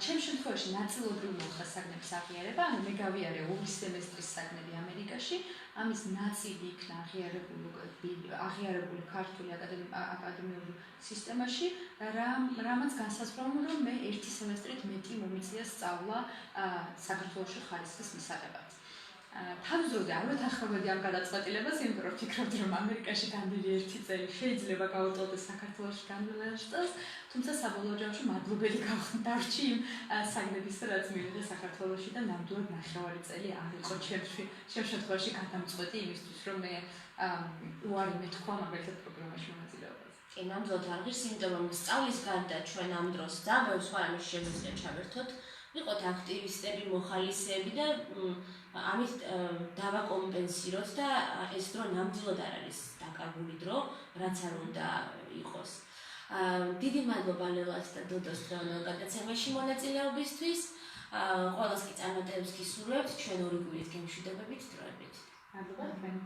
ჩემ შემთხვევაში ნაწილობრივ მოხდა საგნების აღიარება, ანუ მე გავიარე 2 სემესტრის საგნები ამერიკაში, ამის ნაწილი იქნა აღიარებული ქართული აკადემიური სისტემაში, რამაც განსაზღვრავენ, რომ მე 1 სემესტრით მეტი მომიწია სწავლა საქართველოში ხარისხის მისაღებად. თავის დროზე არ ვეთანხმებოდი ამ გადაწყვეტილებას, იმიტომ რომ ვფიქრობდი, რომ ამერიკაში განდილი 1 წელი შეიძლება გავუტოვდეს საქართველოში განდილას წელს, თუმცა საბოლოო ჯამში მადლობელი გავხდი დარჩი იმ საგნების, რაც მივიდა საქართველოში და ნამდვილად 9 წელი არ იყო ჩემ შემთხვევაში გადამწყვეტი იმისთვის, რომ მე უარი მეთქვა მაგალითად პროგრამაში მონაწილეობას. კი, ნამდვილად არ ღირს, იმიტომ რომ სწავლის გარდა ჩვენ ამ დროს ძალიან ბევრ სხვა რამეს შეგვიძლია ჩავერთოთ, ვიყოთ აქტივისტები, მოხალისეები და ამით დავაკომპენსიროთ და ეს დრო ნამდვილად არ არის დაკარგული დრო, რაც არ უნდა იყოს. დიდი მადლობა ლელას და დოდოს დღევანდელ გადაცემაში მონაწილეობისთვის. ყველას კი წარმატებებს გისურვებთ ჩვენ 2 კვირით გემშვიდობებით დროებით. მადლობა თქვენ.